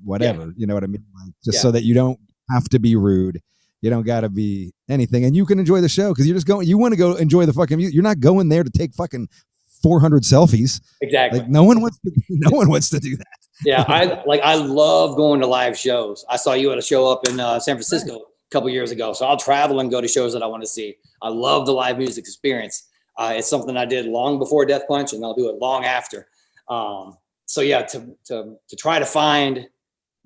whatever, you know what I mean? Like, just so that you don't have to be rude. You don't got to be anything, and you can enjoy the show because you're just going, you want to go enjoy the fucking music. You're not going there to take fucking 400 selfies. Exactly. Like no one wants to do that. Yeah. I love going to live shows. I saw you at a show up in San Francisco. Right. Couple years ago. So I'll travel and go to shows that I want to see. I love the live music experience. It's something I did long before Death Punch, and I'll do it long after. So yeah, to try to find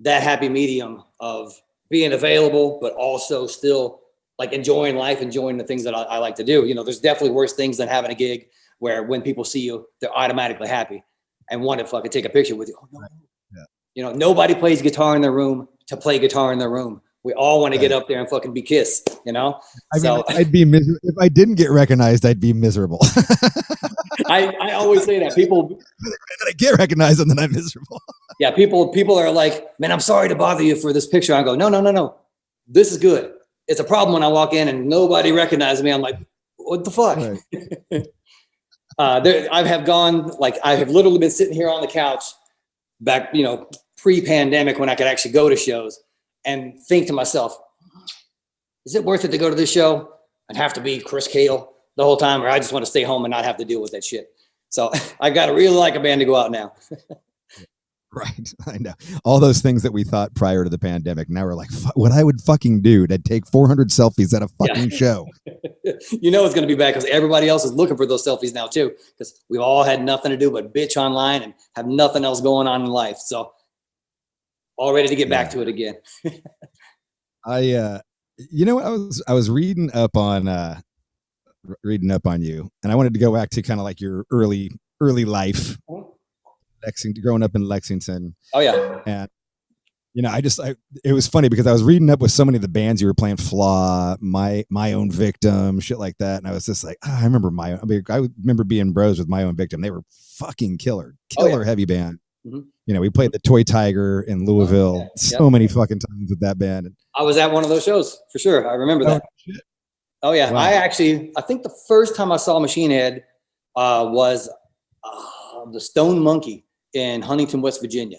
that happy medium of being available, but also still like enjoying life, enjoying the things that I like to do. There's definitely worse things than having a gig where when people see you, they're automatically happy and want to fucking take a picture with you. Oh, no. Yeah. Nobody plays guitar in their room to play guitar in their room. We all want to get up there and fucking be kissed, I mean, I'd be miserable if I didn't get recognized. I'd be miserable. I always say that people. I get recognized and then I'm miserable. Yeah, people are like, man, I'm sorry to bother you for this picture. I go, no. This is good. it's a problem when I walk in and nobody recognizes me. I'm like, what the fuck? Right. I have literally been sitting here on the couch back, pre-pandemic when I could actually go to shows and think to myself, is it worth it to go to this show and have to be Chris Cale the whole time, or I just want to stay home and not have to deal with that shit? So I got to really like a band to go out now. Right. I know. All those things that we thought prior to the pandemic. Now we're like, what I would fucking do to take 400 selfies at a fucking show. It's going to be bad because everybody else is looking for those selfies now too, because we've all had nothing to do but bitch online and have nothing else going on in life. So all ready to get back to it again. I was reading up on you, and I wanted to go back to kind of like your early life. Growing up in Lexington. Oh yeah. And it was funny because I was reading up with so many of the bands you were playing, Flaw, My Own Victim, shit like that. And I was just like, I remember being bros with My Own Victim. They were fucking killer heavy band. Mm-hmm. We played the Toy Tiger in Louisville many fucking times with that band. I was at one of those shows for sure. I remember that. Shit. Oh yeah. Wow. I think the first time I saw Machine Head was the Stone Monkey in Huntington, West Virginia.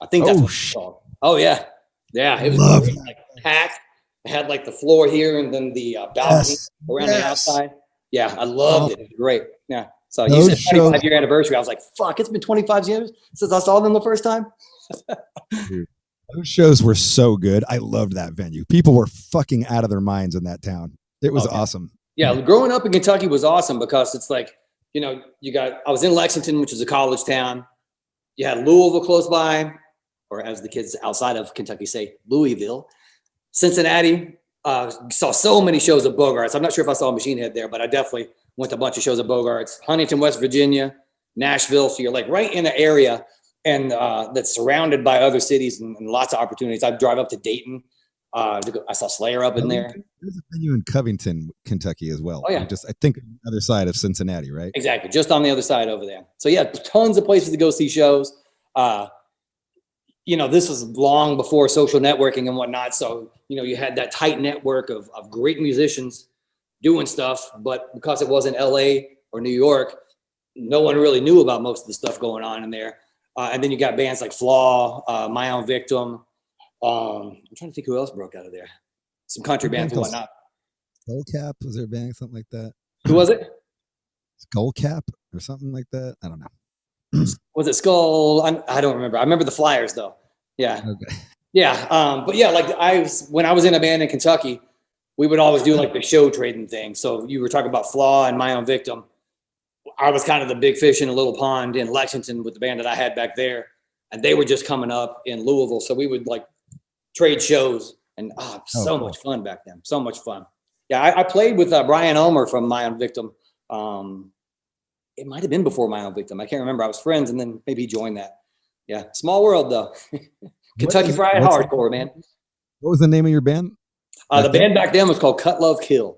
I think that's what it's called. Oh yeah. Yeah. It was like packed. It had like the floor here and then the balcony around the outside. Yeah. I loved it. It was great. Yeah. So you said 25-year anniversary. I was like, fuck, it's been 25 years since I saw them the first time. Dude, those shows were so good. I loved that venue. People were fucking out of their minds in that town. It was awesome. Yeah. Growing up in Kentucky was awesome because it's like, I was in Lexington, which is a college town. You had Louisville close by, or as the kids outside of Kentucky say, Louisville. Cincinnati, saw so many shows of Bogarts. I'm not sure if I saw Machine Head there, but I definitely went to a bunch of shows of Bogarts. Huntington, West Virginia, Nashville. So you're like right in the area and that's surrounded by other cities and lots of opportunities. I drive up to Dayton. I saw Slayer up in there. There's a venue in Covington, Kentucky as well. Oh, yeah. I think on the other side of Cincinnati, right? Exactly. Just on the other side over there. So yeah, tons of places to go see shows. This was long before social networking and whatnot. So, you had that tight network of great musicians doing stuff, but because it wasn't LA or New York, no one really knew about most of the stuff going on in there. And then you got bands like Flaw, My Own Victim. I'm trying to think who else broke out of there. Some country bands and whatnot. Skullcap, was there a band, something like that? Who was it? Skullcap or something like that? I don't know. Was it Skull? I don't remember. I remember the Flyers though. Yeah. Okay. Yeah. But yeah, when I was in a band in Kentucky, we would always do like the show trading thing. So you were talking about Flaw and My Own Victim. I was kind of the big fish in a little pond in Lexington with the band that I had back there. And they were just coming up in Louisville. So we would trade shows and so much fun back then. So much fun. Yeah. I played with Brian Ulmer from My Own Victim. It might've been before My Own Victim. I can't remember. I was friends and then maybe he joined that. Yeah. Small world though. Kentucky Fried Hardcore, man. What was the name of your band? The band back then was called Cut Love Kill.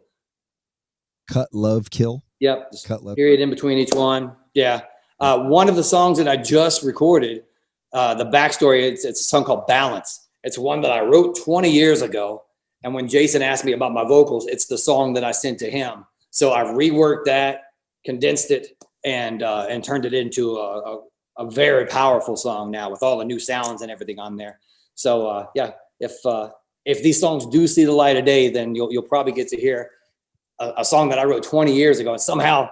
Cut Love Kill? Yep. Cut Love. Period in between each one. Yeah. One of the songs that I just recorded, the backstory, it's a song called Balance. It's one that I wrote 20 years ago. And when Jason asked me about my vocals, it's the song that I sent to him. So I reworked that, condensed it, and turned it into a very powerful song now with all the new sounds and everything on there. So if these songs do see the light of day, then you'll probably get to hear a song that I wrote 20 years ago, and somehow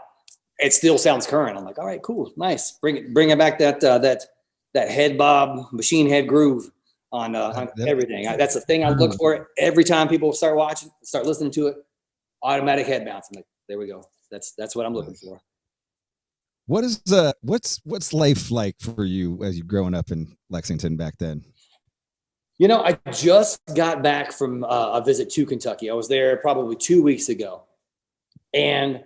it still sounds current. I'm like, all right, cool, nice. Bring it back that head bob Machine Head groove on everything. That's the thing I look for every time people start listening to it. Automatic head bounce. I'm like, there we go. That's what I'm looking for. What is what's life like for you as you growing up in Lexington back then? I just got back from a visit to Kentucky. I was there probably 2 weeks ago, and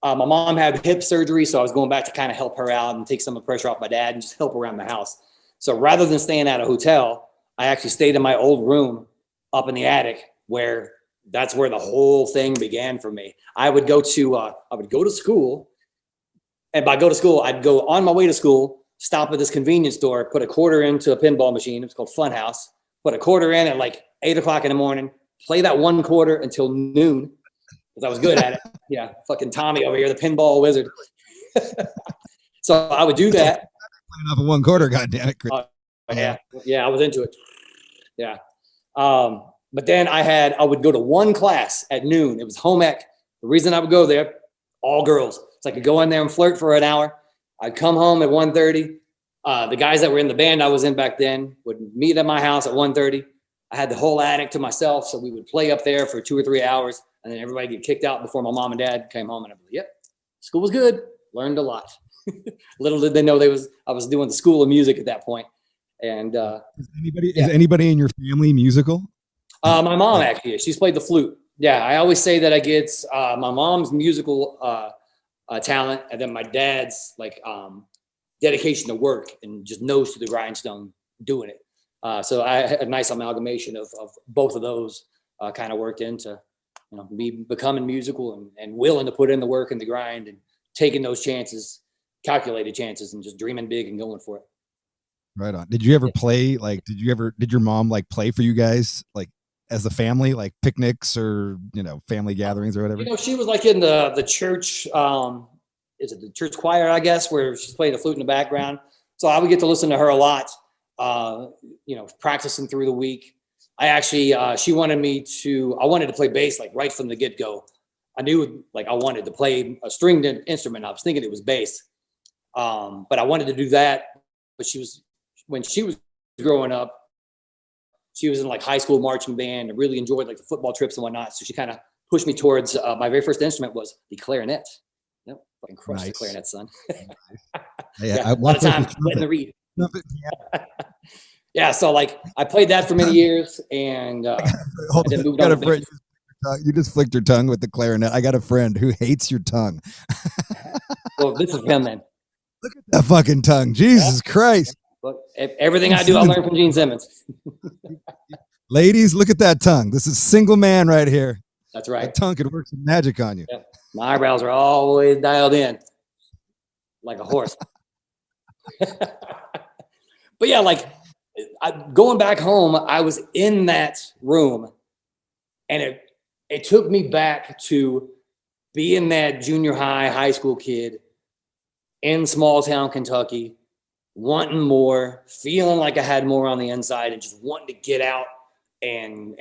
my mom had hip surgery, so I was going back to kind of help her out and take some of the pressure off my dad and just help around the house. So rather than staying at a hotel, I actually stayed in my old room up in the attic, where that's where the whole thing began for me. I would go to school, and by go to school, I'd go on my way to school, stop at this convenience store, put a quarter into a pinball machine. It was called Funhouse. Put a quarter in at 8 o'clock in the morning, play that one quarter until noon because I was good at it. Yeah, fucking Tommy over here, the pinball wizard. So I would do that. Playing off of one quarter, goddamn it, Chris. Yeah, I was into it. Yeah. But then I would go to one class at noon. It was home ec. The reason I would go there, all girls. So I could go in there and flirt for an hour. I'd come home at 1:30. The guys that were in the band I was in back then would meet at my house at 1:30. I had the whole attic to myself, so we would play up there for 2 or 3 hours, and then everybody get kicked out before my mom and dad came home. And I'd be like, "Yep, school was good. Learned a lot." Little did they know I was doing the School of Music at that point. And is anybody in your family musical? my mom actually, she's played the flute. Yeah, I always say that I get my mom's musical talent, and then my dad's like dedication to work and just nose to the grindstone doing it. So I had a nice amalgamation of both of those kind of worked into me becoming musical and willing to put in the work and the grind and taking those chances, calculated chances, and just dreaming big and going for it. Right on. Did you ever play, like, did your mom like play for you guys, like as a family, like picnics or, family gatherings or whatever? She was like in the church, is it the church choir, I guess, where she's playing the flute in the background. So I would get to listen to her a lot, practicing through the week. I actually, I wanted to play bass like right from the get-go. I knew like I wanted to play a stringed instrument. I was thinking it was bass. But I wanted to do that. But when she was growing up, she was in like high school marching band and really enjoyed like the football trips and whatnot. So she kind of pushed me towards my very first instrument was the clarinet. Yep, fucking crushed the clarinet, son. Yeah, a lot of time letting the read. Yeah, so like I played that for many years, and then moved on. You just flicked your tongue with the clarinet. I got a friend who hates your tongue. Well, this is him then. Look at that fucking tongue. Jesus Christ. Look, everything I do, I learned from Gene Simmons. Ladies, look at that tongue. This is single man right here. That's right. That tongue could work some magic on you. Yeah. My eyebrows are always dialed in like a horse. But yeah, like going back home, I was in that room, and it took me back to being that junior high school kid in small town Kentucky, wanting more, feeling like I had more on the inside, and just wanting to get out and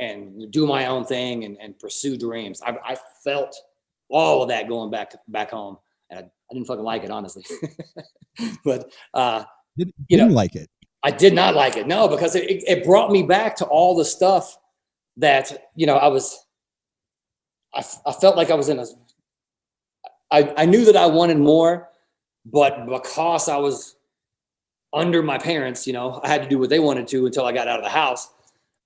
do my own thing and pursue dreams. I felt all of that going back home, and I didn't fucking like it, honestly. But didn't like it. I did not like it. No, because it brought me back to all the stuff that I felt like I was in I knew that I wanted more, but because I was under my parents, I had to do what they wanted to until I got out of the house.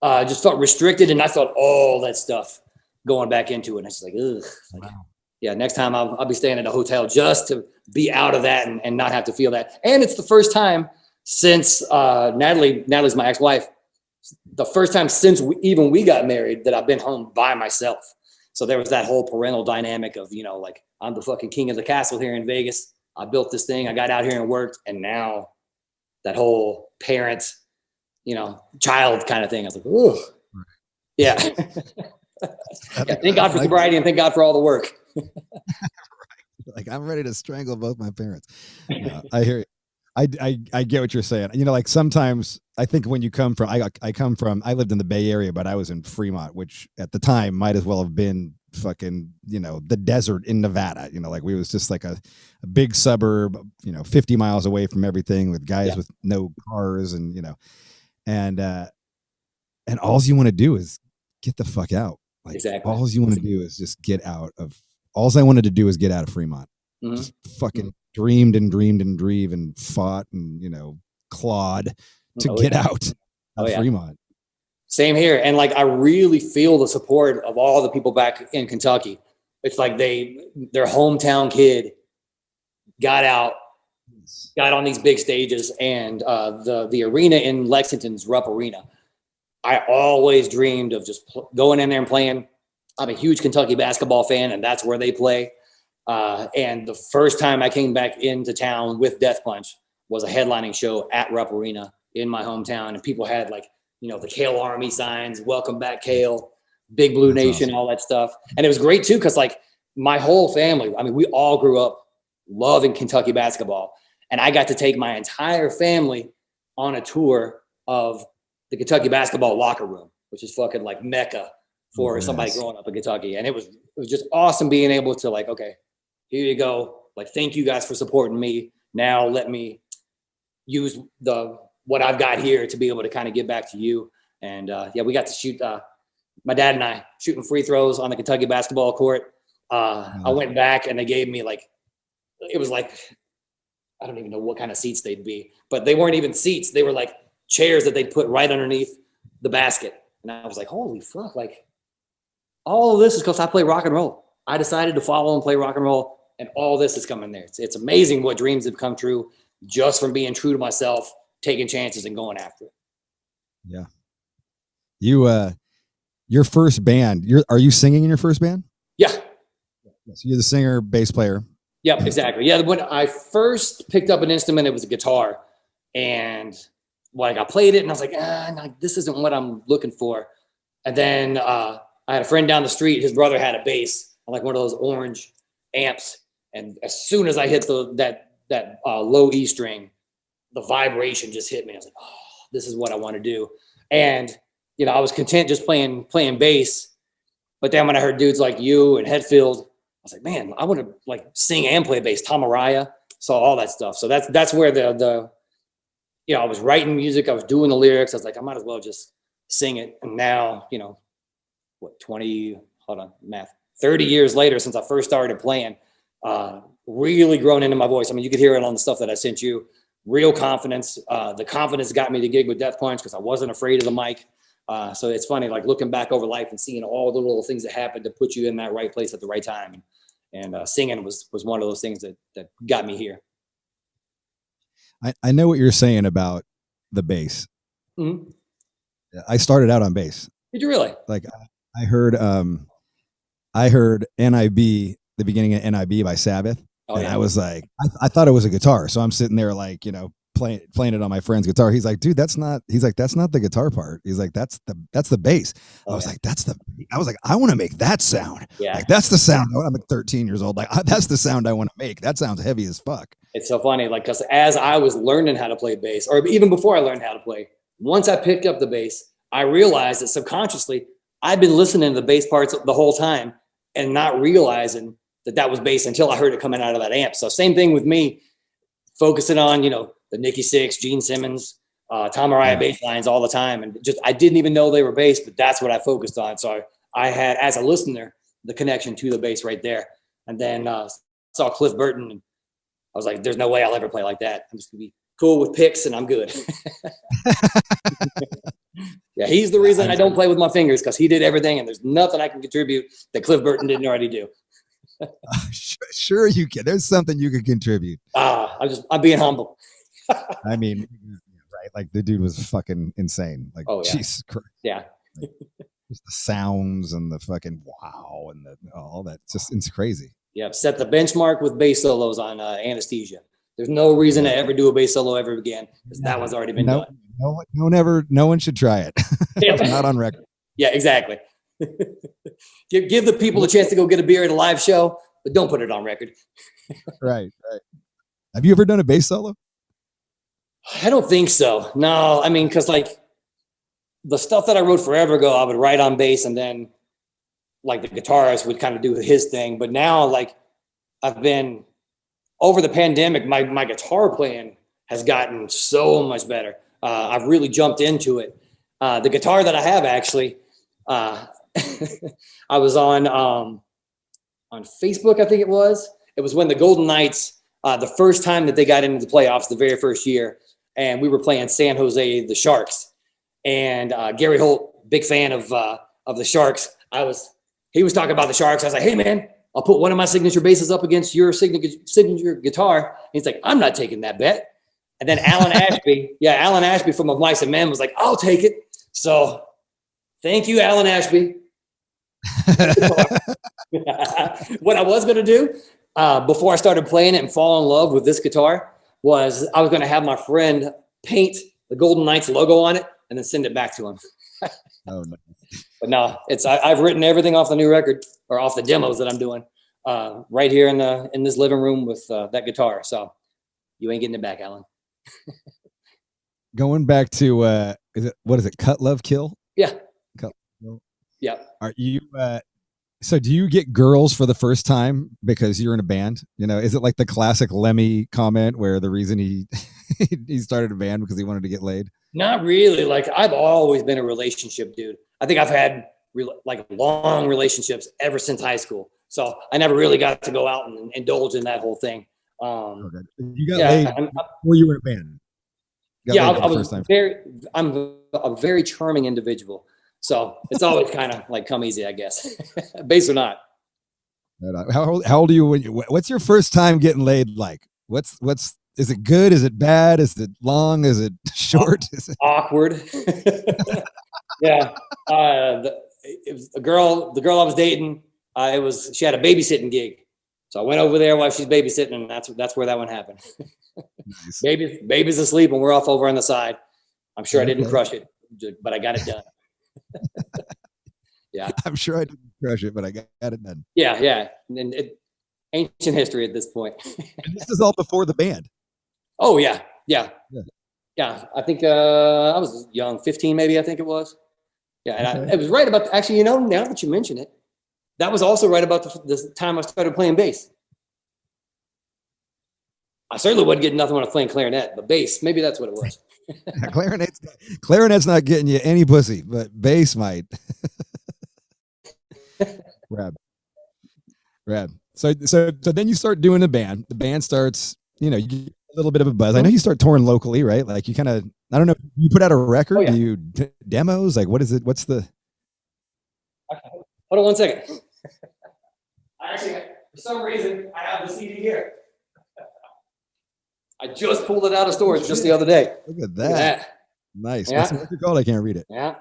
I just felt restricted, and I felt all that stuff going back into it. And it's like, ugh. Wow. Yeah, next time I'll be staying at a hotel just to be out of that and not have to feel that. And it's the first time since Natalie's my ex-wife, the first time since we got married that I've been home by myself. So there was that whole parental dynamic of, like I'm the fucking king of the castle here in Vegas. I built this thing. I got out here and worked. And now that whole parent, child kind of thing. I was like, ooh, yeah. Yeah, thank God for sobriety and thank God for all the work. Like I'm ready to strangle both my parents. I hear you. I get what you're saying. Like sometimes I think when you come from, I lived in the Bay Area, but I was in Fremont, which at the time might as well have been fucking, the desert in Nevada. Like we was just like a big suburb, 50 miles away from everything with guys with no cars and all you want to do is get the fuck out. Like exactly. All you want to do is just get out of, all I wanted to do is get out of Fremont. Mm-hmm. Just fucking dreamed and fought and, clawed to get out of Fremont. Same here. And like, I really feel the support of all the people back in Kentucky. It's like their hometown kid got out, got on these big stages, and the arena in Lexington's Rupp Arena. I always dreamed of just going in there and playing. I'm a huge Kentucky basketball fan, and that's where they play. And the first time I came back into town with Death Punch was a headlining show at Rupp Arena in my hometown. And people had like, the Kale Army signs, welcome back Kale, Big Blue That's Nation, awesome. all that stuff. And it was great too, because like my whole family, I mean, we all grew up loving Kentucky basketball. And I got to take my entire family on a tour of the Kentucky basketball locker room, which is fucking like Mecca for somebody growing up in Kentucky. And it was just awesome being able to like, okay, here you go. Like, thank you guys for supporting me. Now let me use what I've got here to be able to kind of give back to you. And yeah, we got to shoot, my dad and I shooting free throws on the Kentucky basketball court. I went back and they gave me like, it was like, I don't even know what kind of seats they'd be, but they weren't even seats. They were like chairs that they'd put right underneath the basket. And I was like, holy fuck, like all of this is because I play rock and roll. I decided to follow and play rock and roll, and all this is coming there. It's amazing what dreams have come true just from being true to myself, taking chances and going after it. Yeah. Your first band, are you singing in your first band? Yeah. So you're the singer, bass player. Yep, exactly. Yeah, when I first picked up an instrument, it was a guitar, and like I played it, and I was like, no, this isn't what I'm looking for. And then I had a friend down the street. His brother had a bass, like one of those orange amps, and as soon as I hit that low E string, the vibration just hit me. I was like, oh, this is what I want to do. And you know, I was content just playing bass, but then when I heard dudes like you and Hetfield, I was like, man, I want to like sing and play bass. Tom Araya, saw all that stuff. So that's where the you know, I was writing music, I was doing the lyrics. I was like, I might as well just sing it. And now, you know, 30 years later since I first started playing, really grown into my voice. I mean, you could hear it on the stuff that I sent you. Real confidence. The confidence got me to gig with Death Punch because I wasn't afraid of the mic. So it's funny, like looking back over life and seeing all the little things that happened to put you in that right place at the right time. And singing was one of those things that got me here. I know what you're saying about the bass. Mm-hmm. I started out on bass. Did you really? Like I heard NIB, the beginning of NIB by Sabbath. Oh, and yeah. I was like, I thought it was a guitar. So I'm sitting there like, you know, playing it on my friend's guitar. He's like, dude, that's not the guitar part. He's like, that's the bass. I was like, I want to make that sound. Yeah. Like that's the sound. I'm like 13 years old. Like that's the sound I want to make. That sounds heavy as fuck. It's so funny, like, because as I was learning how to play bass, or even before I learned how to play, once I picked up the bass, I realized that subconsciously I'd been listening to the bass parts the whole time and not realizing that was bass until I heard it coming out of that amp. So same thing with me, focusing on, you know, the Nikki Sixx, Gene Simmons, Tom Araya bass lines all the time. And just, I didn't even know they were bass, but that's what I focused on. So I had, as a listener, the connection to the bass right there. And then saw Cliff Burton, and I was like, there's no way I'll ever play like that. I'm just gonna be cool with picks and I'm good. Yeah, he's the reason I don't play with my fingers, because he did everything and there's nothing I can contribute that Cliff Burton didn't already do. Sure you can. There's something you can contribute. I'm being humble. I mean, right? Like the dude was fucking insane. Like, oh, yeah. Jesus Christ. Yeah. Like, just the sounds and the fucking wow and all that. It's crazy. Yeah, set the benchmark with bass solos on Anesthesia. There's no reason to ever do a bass solo ever again, because that one's already been done. No one should try it. Not on record. Yeah, exactly. give the people a chance to go get a beer at a live show, but don't put it on record. Right. Have you ever done a bass solo? I don't think so. No, I mean, because like the stuff that I wrote forever ago, I would write on bass, and then like the guitarist would kind of do his thing. But now, like, I've been over the pandemic, my guitar playing has gotten so much better. I've really jumped into it. The guitar that I have, actually, I was on Facebook, I think it was. It was when the Golden Knights, the first time that they got into the playoffs, the very first year, and we were playing San Jose, the Sharks. And Gary Holt, big fan of the Sharks. He was talking about the Sharks. I was like, hey, man, I'll put one of my signature basses up against your signature guitar. And he's like, I'm not taking that bet. And then Alan Ashby from Of Mice and Men was like, I'll take it. So thank you, Alan Ashby. What I was going to do before I started playing it and fall in love with this guitar was I was going to have my friend paint the Golden Knights logo on it and then send it back to him. Oh, no. But no, I've written everything off the new record or off the demos that I'm doing right here in this living room with that guitar. So you ain't getting it back, Alan. Going back to what is it? Cut, Love, Kill. Yeah. Cut, Kill. Yeah. Are you? So do you get girls for the first time because you're in a band? You know, is it like the classic Lemmy comment where the reason he he started a band because he wanted to get laid? Not really. Like I've always been a relationship dude. I think I've had like long relationships ever since high school. So I never really got to go out and indulge in that whole thing. Okay. You got laid before you were in a band. I'm a very charming individual. So it's always kind of like come easy, I guess. Bass or not. How old are you what's your first time getting laid like? What's is it good? Is it bad? Is it long? Is it short? Is it awkward? Yeah. It was the girl I was dating. She had a babysitting gig. So I went over there while she's babysitting, and that's where that one happened. Nice. Baby's asleep, and we're off over on the side. I'm sure I didn't crush it, but I got it done. Yeah. I'm sure I didn't crush it, but I got it done. Yeah. And ancient history at this point. And this is all before the band. Oh, yeah. I think I was young, 15 maybe, I think it was. Yeah, and it was right about, actually, now that you mention it, that was also right about the time I started playing bass. I certainly wasn't getting nothing when I was playing clarinet, but bass, maybe that's what it was. Clarinet's not getting you any pussy, but bass might. Rad. So then you start doing the band. The band starts, you get a little bit of a buzz. I know you start touring locally, right? Like you kind of, I don't know, you put out a record, oh, yeah. Do you demos? Like what is it? What's the? Okay. Hold on one second. Actually, for some reason, I have the CD here. I just pulled it out of storage just the other day. Look at that. Nice. Yeah. What's the record called? I can't read it. Yeah.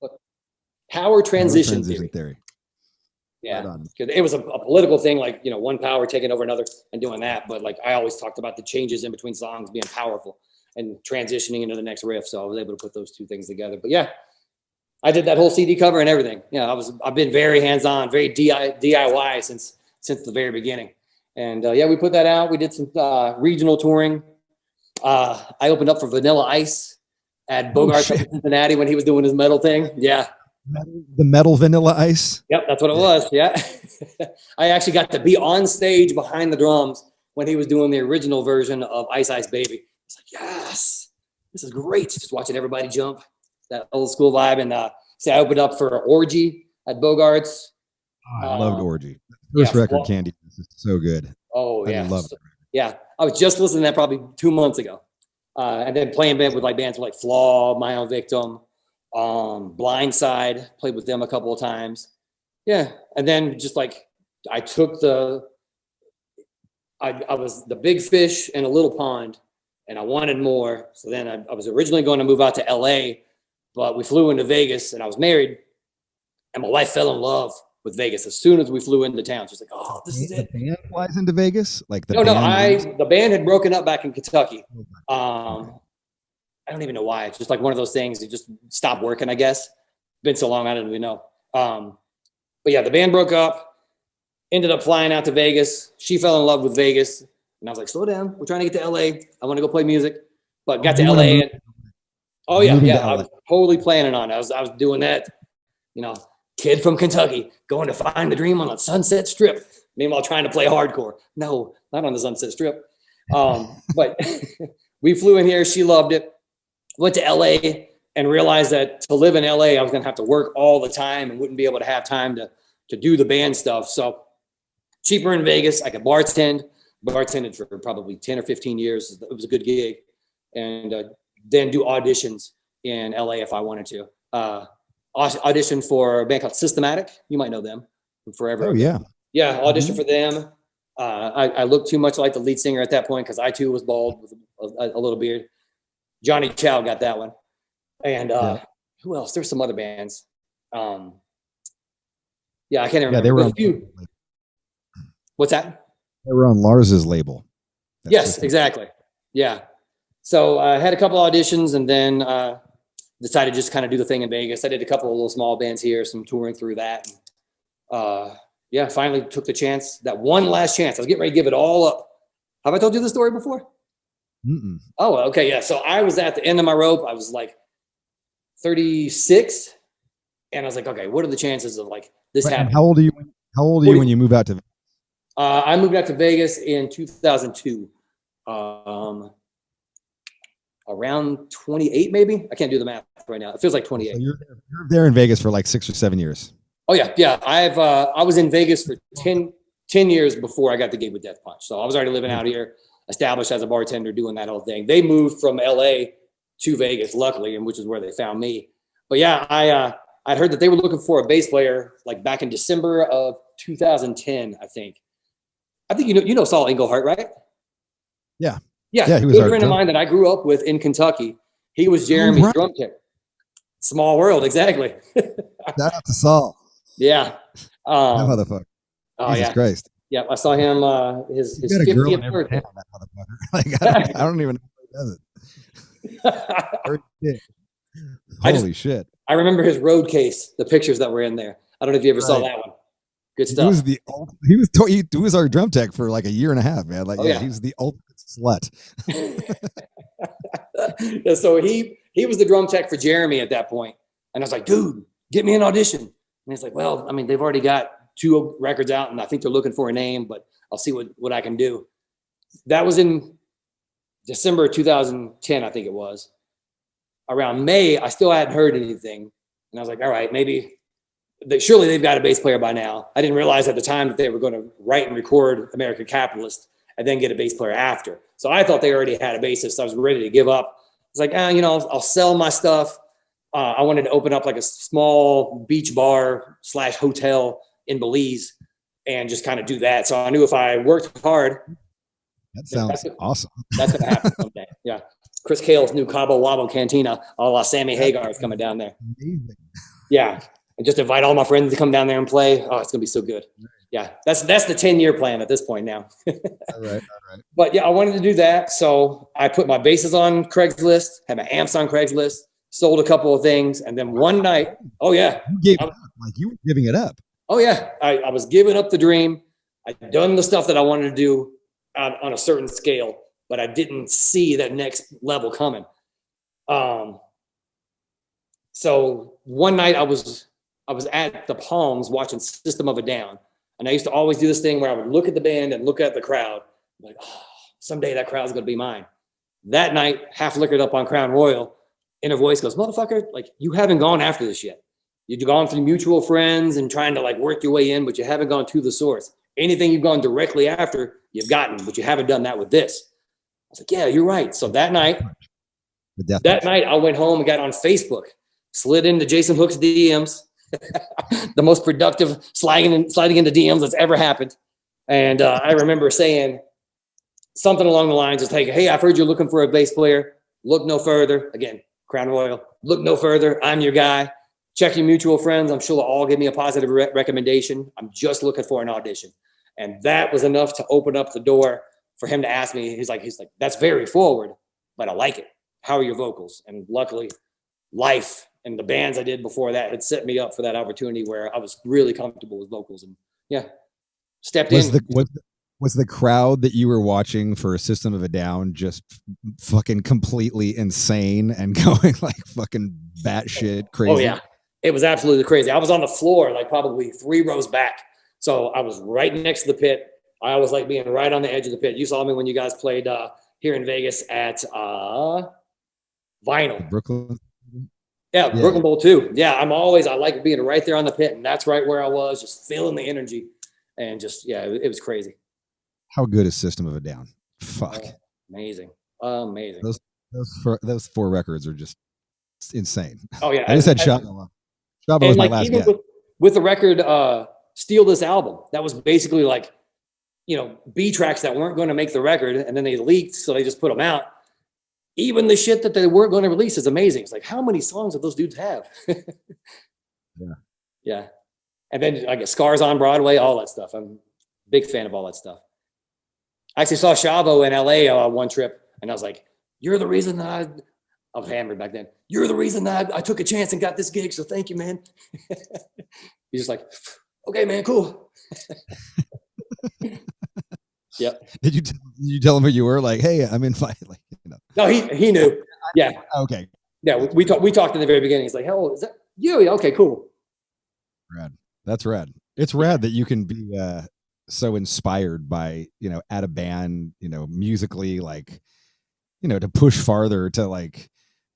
Look, Power Transition Theory. Yeah. Right, it was a political thing, like, one power taking over another and doing that. But like I always talked about the changes in between songs being powerful and transitioning into the next riff. So I was able to put those two things together. But yeah, I did that whole CD cover and everything. I've been very hands-on, very DIY since the very beginning. And we put that out. We did some regional touring. I opened up for Vanilla Ice at Bogart in Cincinnati when he was doing his metal thing. Yeah. The metal Vanilla Ice? Yep, that's what it was. Yeah. I actually got to be on stage behind the drums when he was doing the original version of Ice Ice Baby. It's like, yes, this is great. Just watching everybody jump, that old school vibe. And I opened up for Orgy at Bogart's. Oh, I loved Orgy. First record, Candy. This is so good. Oh, yeah. I love it. Yeah. I was just listening to that probably 2 months ago. And then playing with bands like Flaw, My Own Victim, Blindside, played with them a couple of times. Yeah. And then just like I took I was the big fish in a little pond and I wanted more. So then I was originally going to move out to LA, but we flew into Vegas and I was married and my wife fell in love with Vegas as soon as we flew into town. She's like, "Oh, this is it." The band flies into Vegas? Like the the band had broken up back in Kentucky. I don't even know why. It's just like one of those things. It just stopped working, I guess. Been so long, I don't even know. But yeah, the band broke up, ended up flying out to Vegas. She fell in love with Vegas. And I was like, slow down. We're trying to get to LA. I want to go play music. But got to LA. And, I was totally planning on it. I was doing that, kid from Kentucky going to find the dream on the Sunset Strip. Meanwhile, trying to play hardcore. No, not on the Sunset Strip. But we flew in here. She loved it. Went to LA and realized that to live in LA, I was going to have to work all the time and wouldn't be able to have time to do the band stuff. So cheaper in Vegas. I could bartended for probably 10 or 15 years. It was a good gig. And then do auditions in LA if I wanted to. Audition for a band called Systematic. You might know them from forever. Oh, yeah. Yeah, audition for them. I looked too much like the lead singer at that point because I too was bald with a little beard. Johnny Chow got that one. And who else? There's some other bands. I can't even remember. They were on, what's that? They were on Lars's label. Yes, exactly. Yeah. So I had a couple auditions and then decided to just kind of do the thing in Vegas. I did a couple of little small bands here, some touring through that. Yeah, finally took the chance, that one last chance. I was getting ready to give it all up. Have I told you this story before? Mm-mm. Oh, okay. Yeah. So I was at the end of my rope. I was like 36. And I was like, okay, what are the chances of like this But happening? how old are you? How old are you when you move out to? I moved out to Vegas in 2002. Around 28, maybe. I can't do the math right now. It feels like 28. So you're there in Vegas for like 6 or 7 years. Oh yeah, yeah. I was in Vegas for 10 years before I got the gig with Death Punch. So I was already living out here, established as a bartender, doing that whole thing. They moved from LA to Vegas, luckily, and which is where they found me. But yeah, I'd heard that they were looking for a bass player like back in December of 2010, I think. I think you know Saul Englehart, right? Yeah. Yeah, Yeah, he was good our friend of drum- mine that I grew up with in Kentucky. He was Jeremy's right. drum tech. Small world, exactly. Shout out to Saul. Yeah. That motherfucker. Oh Jesus yeah. Christ. Yeah, I saw him his You got a girl in 50th every birthday. town, that motherfucker. Like, I don't even know how he does it. Pretty shit. Holy shit. I remember his road case, the pictures that were in there. I don't know if you ever saw Right. that one. Good He stuff. was he was our drum tech for like a year and a half, man. Like, Oh, yeah. he was the ultimate slut. Yeah, so he was the drum tech for Jeremy at that point. And I was like, dude, get me an audition. And he's like, well, I mean, they've already got 2 records out and I think they're looking for a name, but I'll see what I can do. That was in December 2010, I think it was. Around May, I still hadn't heard anything. And I was like, all right, maybe surely they've got a bass player by now. I didn't realize at the time that they were going to write and record American Capitalist and then get a bass player after. So I thought they already had a bassist. I was ready to give up. I was like, I'll sell my stuff. I wanted to open up like a small beach bar / hotel in Belize and just kind of do that. So I knew if I worked hard, That sounds awesome. that's going to happen someday. Yeah. Chris Cale's new Cabo Wabo Cantina, a la Sammy Hagar is coming down there. Amazing. Yeah. And just invite all my friends to come down there and play. Oh, it's going to be so good. Yeah. That's the 10-year plan at this point now. All right. But yeah, I wanted to do that. So I put my basses on Craigslist, had my amps on Craigslist, sold a couple of things. And then one night, oh yeah. You gave it up. Like, you were giving it up. Oh yeah. I was giving up the dream. I'd done the stuff that I wanted to do on a certain scale, but I didn't see that next level coming. So one night I was at the Palms watching System of a Down. And I used to always do this thing where I would look at the band and look at the crowd. Like, oh, someday that crowd's going to be mine. That night, half liquored up on Crown Royal, inner voice goes, motherfucker, like, you haven't gone after this yet. You've gone through mutual friends and trying to like work your way in, but you haven't gone to the source. Anything you've gone directly after, you've gotten, but you haven't done that with this. I was like, yeah, you're right. So that night, I went home and got on Facebook, slid into Jason Hook's DMs, the most productive sliding into DMs that's ever happened. And I remember saying something along the lines of like, hey, I've heard you're looking for a bass player. Look no further. Again, Crown Royal. Look no further. I'm your guy. Check your mutual friends. I'm sure they'll all give me a positive recommendation. I'm just looking for an audition. And that was enough to open up the door for him to ask me. He's like, that's very forward, but I like it. How are your vocals? And luckily, life and the bands I did before that had set me up for that opportunity where I was really comfortable with vocals. And yeah, stepped in. Was the crowd that you were watching for System of a Down just fucking completely insane and going like fucking batshit crazy? Oh yeah, it was absolutely crazy. I was on the floor, like probably 3 rows back. So I was right next to the pit. I always like being right on the edge of the pit. You saw me when you guys played here in Vegas at Vinyl. Brooklyn. Yeah, Brooklyn Bowl too. Yeah, I like being right there on the pit, and that's right where I was, just feeling the energy, and just it was crazy. How good is System of a Down? Fuck, amazing. Those 4 records are just insane. Oh yeah, I just had Shaba. Shaba was my last guy. With the record, Steal This Album. That was basically like, B tracks that weren't going to make the record, and then they leaked, so they just put them out. Even the shit that they weren't going to release is amazing. It's like, how many songs do those dudes have? Yeah. And then I get Scars on Broadway, all that stuff. I'm a big fan of all that stuff. I actually saw Shavo in LA one trip, and I was like, you're the reason that I was hammered back then. You're the reason that I took a chance and got this gig. So thank you, man. He's just like, okay, man, cool. Yep. Did you tell him who you were? Like, hey, I'm in fight. Like, No, he knew. Yeah. Okay. Yeah. We talked in the very beginning. He's like, hell, is that you? Yeah. Okay, cool. Rad. That's rad. It's rad that you can be so inspired by, at a band, musically, like, to push farther, to like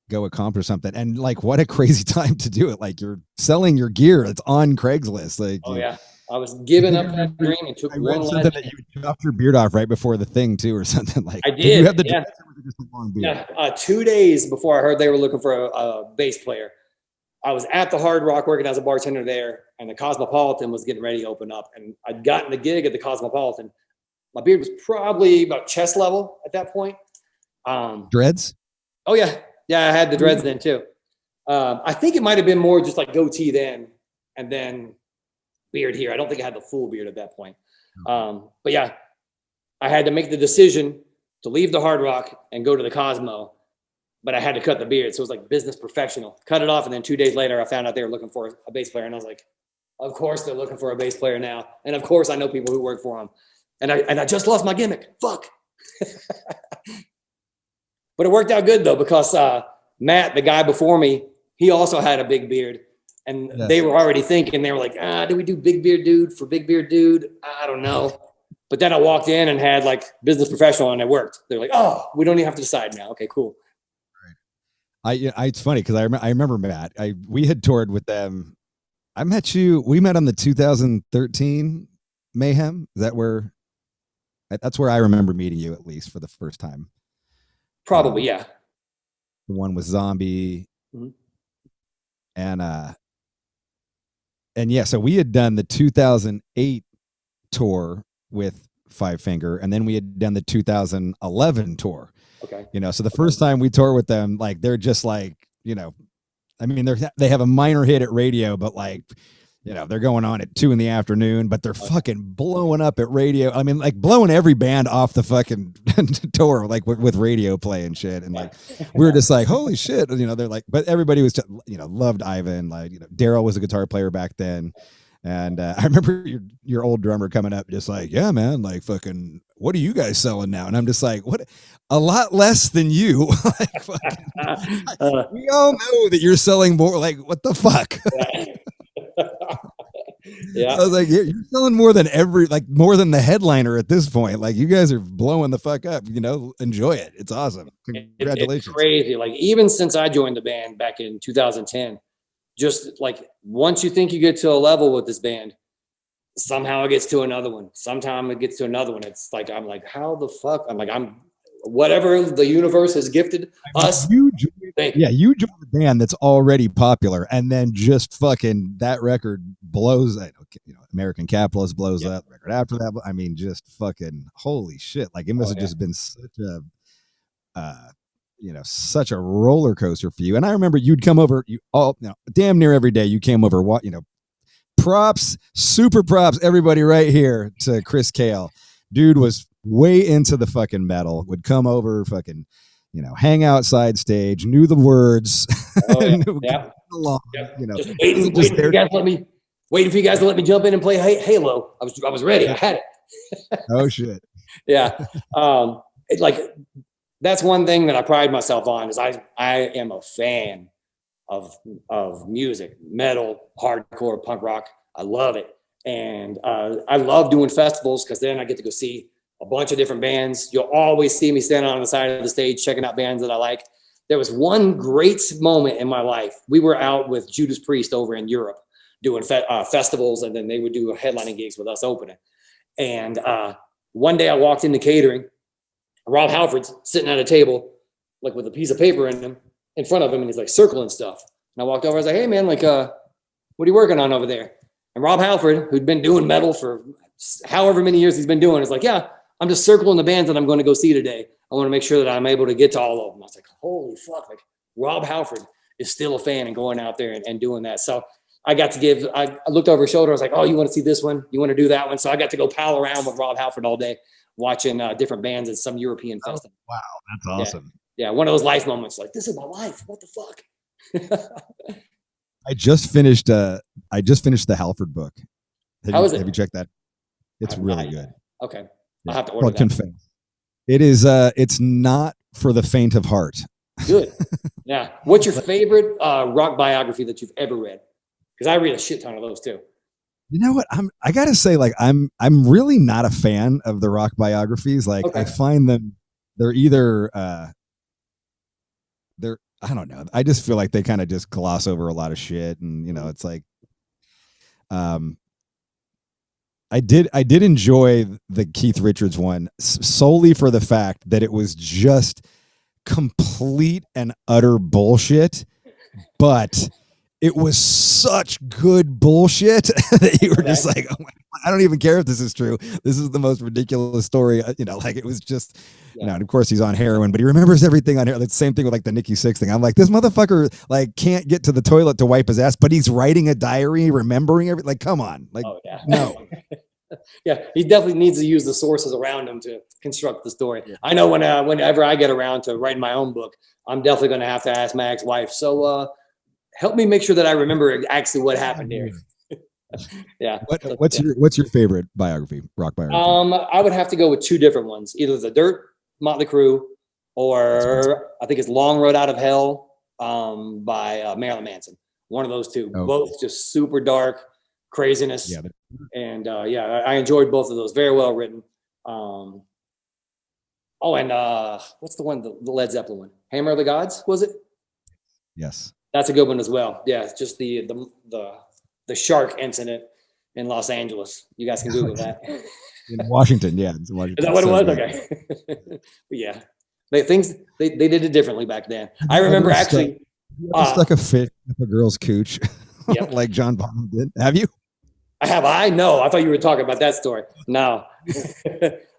go accomplish something. And like, what a crazy time to do it. Like, you're selling your gear. It's on Craigslist. Like, oh yeah. I was giving up that dream and took one something that you chopped your beard off right before the thing too, or something. Like, I did. You have the Yeah. just a long beard? Yeah. 2 days before I heard they were looking for a bass player, I was at the Hard Rock working as a bartender there, and the Cosmopolitan was getting ready to open up. And I'd gotten the gig at the Cosmopolitan. My beard was probably about chest level at that point. Dreads? Oh yeah. Yeah. I had the dreads then too. I think it might've been more just like goatee then, and then beard here. I don't think I had the full beard at that point. But yeah, I had to make the decision to leave the Hard Rock and go to the Cosmo, but I had to cut the beard. So it was like business professional. Cut it off, and then 2 days later, I found out they were looking for a bass player, and I was like, of course they're looking for a bass player now, and of course I know people who work for them, and I just lost my gimmick. Fuck. But it worked out good though, because Matt, the guy before me, he also had a big beard. And they were already thinking, they were like, do we do big beard dude for big beard dude? I don't know. But then I walked in and had like business professional, and it worked. They're like, oh, we don't even have to decide now. Okay, cool. Right. It's funny because I remember Matt. We had toured with them. We met on the 2013 Mayhem. That's where I remember meeting you, at least for the first time. Probably, yeah. The one with Zombie. Mm-hmm. And yeah, so we had done the 2008 tour with Five Finger, and then we had done the 2011 tour. Okay. So the first time we tour with them, like, they're just like, I mean, they have a minor hit at radio, but like, they're going on at 2 p.m, but they're fucking blowing up at radio. I mean, like, blowing every band off the fucking tour, like with radio play and shit. And like, we were just like, holy shit. They're like, but everybody was, loved Ivan. Like, Daryl was a guitar player back then. And I remember your old drummer coming up just like, yeah, man, like, fucking, what are you guys selling now? And I'm just like, what? A lot less than you. Like, we all know that you're selling more. Like, what the fuck? Yeah. I was like, you're selling more than more than the headliner at this point. Like, you guys are blowing the fuck up, enjoy it. It's awesome. Congratulations. It's crazy. Like, even since I joined the band back in 2010, just like, once you think you get to a level with this band, somehow it gets to another one. Sometime it gets to another one. It's like, I'm like, how the fuck? I'm like, whatever the universe has gifted us. You joined a band that's already popular, and then just fucking that record blows. American Capitalist blows up. Record after that, I mean, just fucking holy shit! Like, it must have just been such a, such a roller coaster for you. And I remember you'd come over, damn near every day. You came over, props, super props, everybody right here to Chris Kale. Dude was way into the fucking metal, would come over, fucking, hang outside stage, knew the words. Oh, yeah. Along, just waiting for you guys to let me jump in and play Halo. I was ready. I had it. Oh shit. Yeah. That's one thing that I pride myself on, is I am a fan of music, metal, hardcore, punk rock. I love it. And I love doing festivals, because then I get to go see a bunch of different bands. You'll always see me standing on the side of the stage checking out bands that I like. There was one great moment in my life. We were out with Judas Priest over in Europe doing festivals, and then they would do headlining gigs with us opening. And one day I walked into catering. Rob Halford's sitting at a table, like, with a piece of paper in front of him, and he's like circling stuff. And I walked over. I was like, hey man, like, what are you working on over there? And Rob Halford, who'd been doing metal for however many years he's been doing, is like, yeah, I'm just circling the bands that I'm going to go see today. I want to make sure that I'm able to get to all of them. I was like, holy fuck, like, Rob Halford is still a fan and going out there and doing that. So I looked over his shoulder. I was like, oh, you want to see this one? You want to do that one? So I got to go pal around with Rob Halford all day, watching different bands at some European festival. Wow, that's awesome. yeah, one of those life moments. Like, this is my life. What the fuck? I just finished the Halford book. How is it? Have you checked that? It's I've really not good. yet. Okay, Yeah. I'll have to Called order that. Confess. It is it's not for the faint of heart. Good. Yeah. What's your favorite rock biography that you've ever read? Because I read a shit ton of those too. You know what? I gotta say, like, I'm really not a fan of the rock biographies. Like, Okay. I find them, they're either they're, I don't know. I just feel like they kind of just gloss over a lot of shit, and it's like, I did enjoy the Keith Richards one solely for the fact that it was just complete and utter bullshit, but it was such good bullshit that you were just like, oh my, I don't even care if this is true. This is the most ridiculous story. Like, it was just, and of course he's on heroin, but he remembers everything on heroin. The same thing with like the Nikki Sixx thing. I'm like, this motherfucker like can't get to the toilet to wipe his ass, but he's writing a diary, remembering everything. Like, come on. Like, no. Yeah, he definitely needs to use the sources around him to construct the story. I know whenever I get around to writing my own book, I'm definitely going to have to ask my ex-wife. So help me make sure that I remember actually what happened here. Yeah. What's your favorite biography, rock biography? I would have to go with two different ones, either The Dirt, Motley Crue, or I think it's Long Road Out of Hell by Marilyn Manson. One of those two. Okay. Both just super dark craziness. Yeah. And I enjoyed both of those. Very well written. And what's the one, the Led Zeppelin one? Hammer of the Gods, was it? Yes. That's a good one as well. Yeah, it's just the shark incident in Los Angeles. You guys can Google that. In Washington, yeah. Is that what it was? Okay. But yeah, they did it differently back then. I remember actually stuck a fish up a girl's cooch, yep. like John Bonham did. Have you? I know. I thought you were talking about that story. No,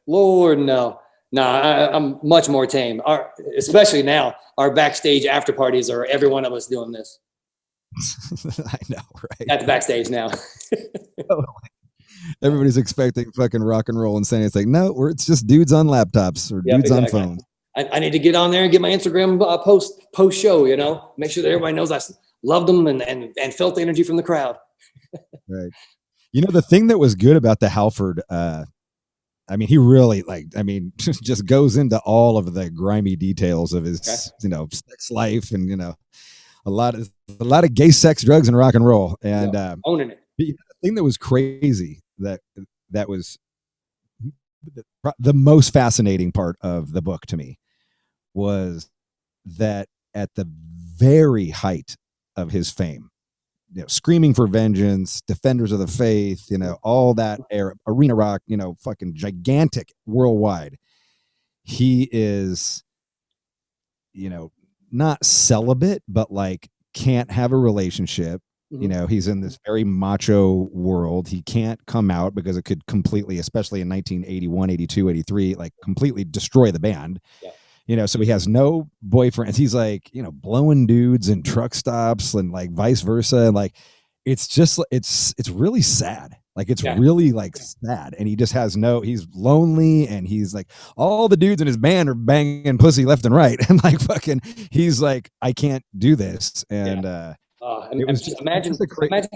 Lord, no. No, I'm much more tame. Especially now, our backstage after parties are every one of us doing this. I know, right? At the backstage now. Everybody's expecting fucking rock and roll, and saying it's like, no, it's just dudes on laptops or dudes on phones. I need to get on there and get my Instagram post show. Make sure that everybody knows I loved them and felt the energy from the crowd. Right. The thing that was good about the Halford, he really just goes into all of the grimy details of his, sex life and, a lot of gay sex, drugs, and rock and roll. And owning it. The thing that was crazy that was the most fascinating part of the book to me was that at the very height of his fame, Screaming for Vengeance, Defenders of the Faith, all that era, arena rock, fucking gigantic worldwide. He is, not celibate, but like can't have a relationship. Mm-hmm. He's in this very macho world. He can't come out because it could completely, especially in 1981, 82, 83, like completely destroy the band. Yeah. So he has no boyfriends. He's like, blowing dudes in truck stops and like vice versa. And like, it's just, it's really sad. Like, it's really like sad. And he just has he's lonely, and he's like, all the dudes in his band are banging pussy left and right. And like, fucking, he's like, I can't do this. And, it was just, imagine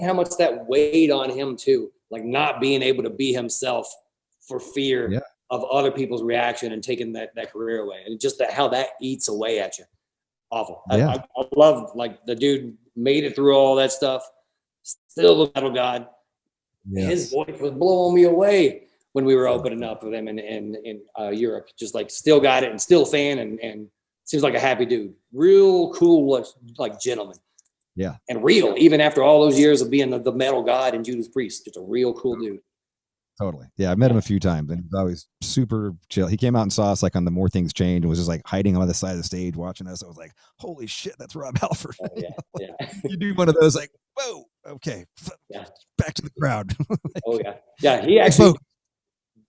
how much that weighed on him too. Like, not being able to be himself for fear of other people's reaction and taking that career away, and just how that eats away at you. Awful. I love, like, the dude made it through all that stuff. Still the metal god. Yes. His voice was blowing me away when we were opening up with him in Europe. Just like, still got it and still a fan, and seems like a happy dude. Real cool, like gentleman. Yeah. And real, even after all those years of being the metal god and Judas Priest, just a real cool dude. Totally. Yeah, I met him a few times, and he was always super chill. He came out and saw us like on the More Things Change, and was just like hiding on the side of the stage watching us. I was like, holy shit, that's Rob Halford. Oh, yeah. You do one of those, like, whoa, okay, back to the crowd. Oh yeah. Yeah, he actually,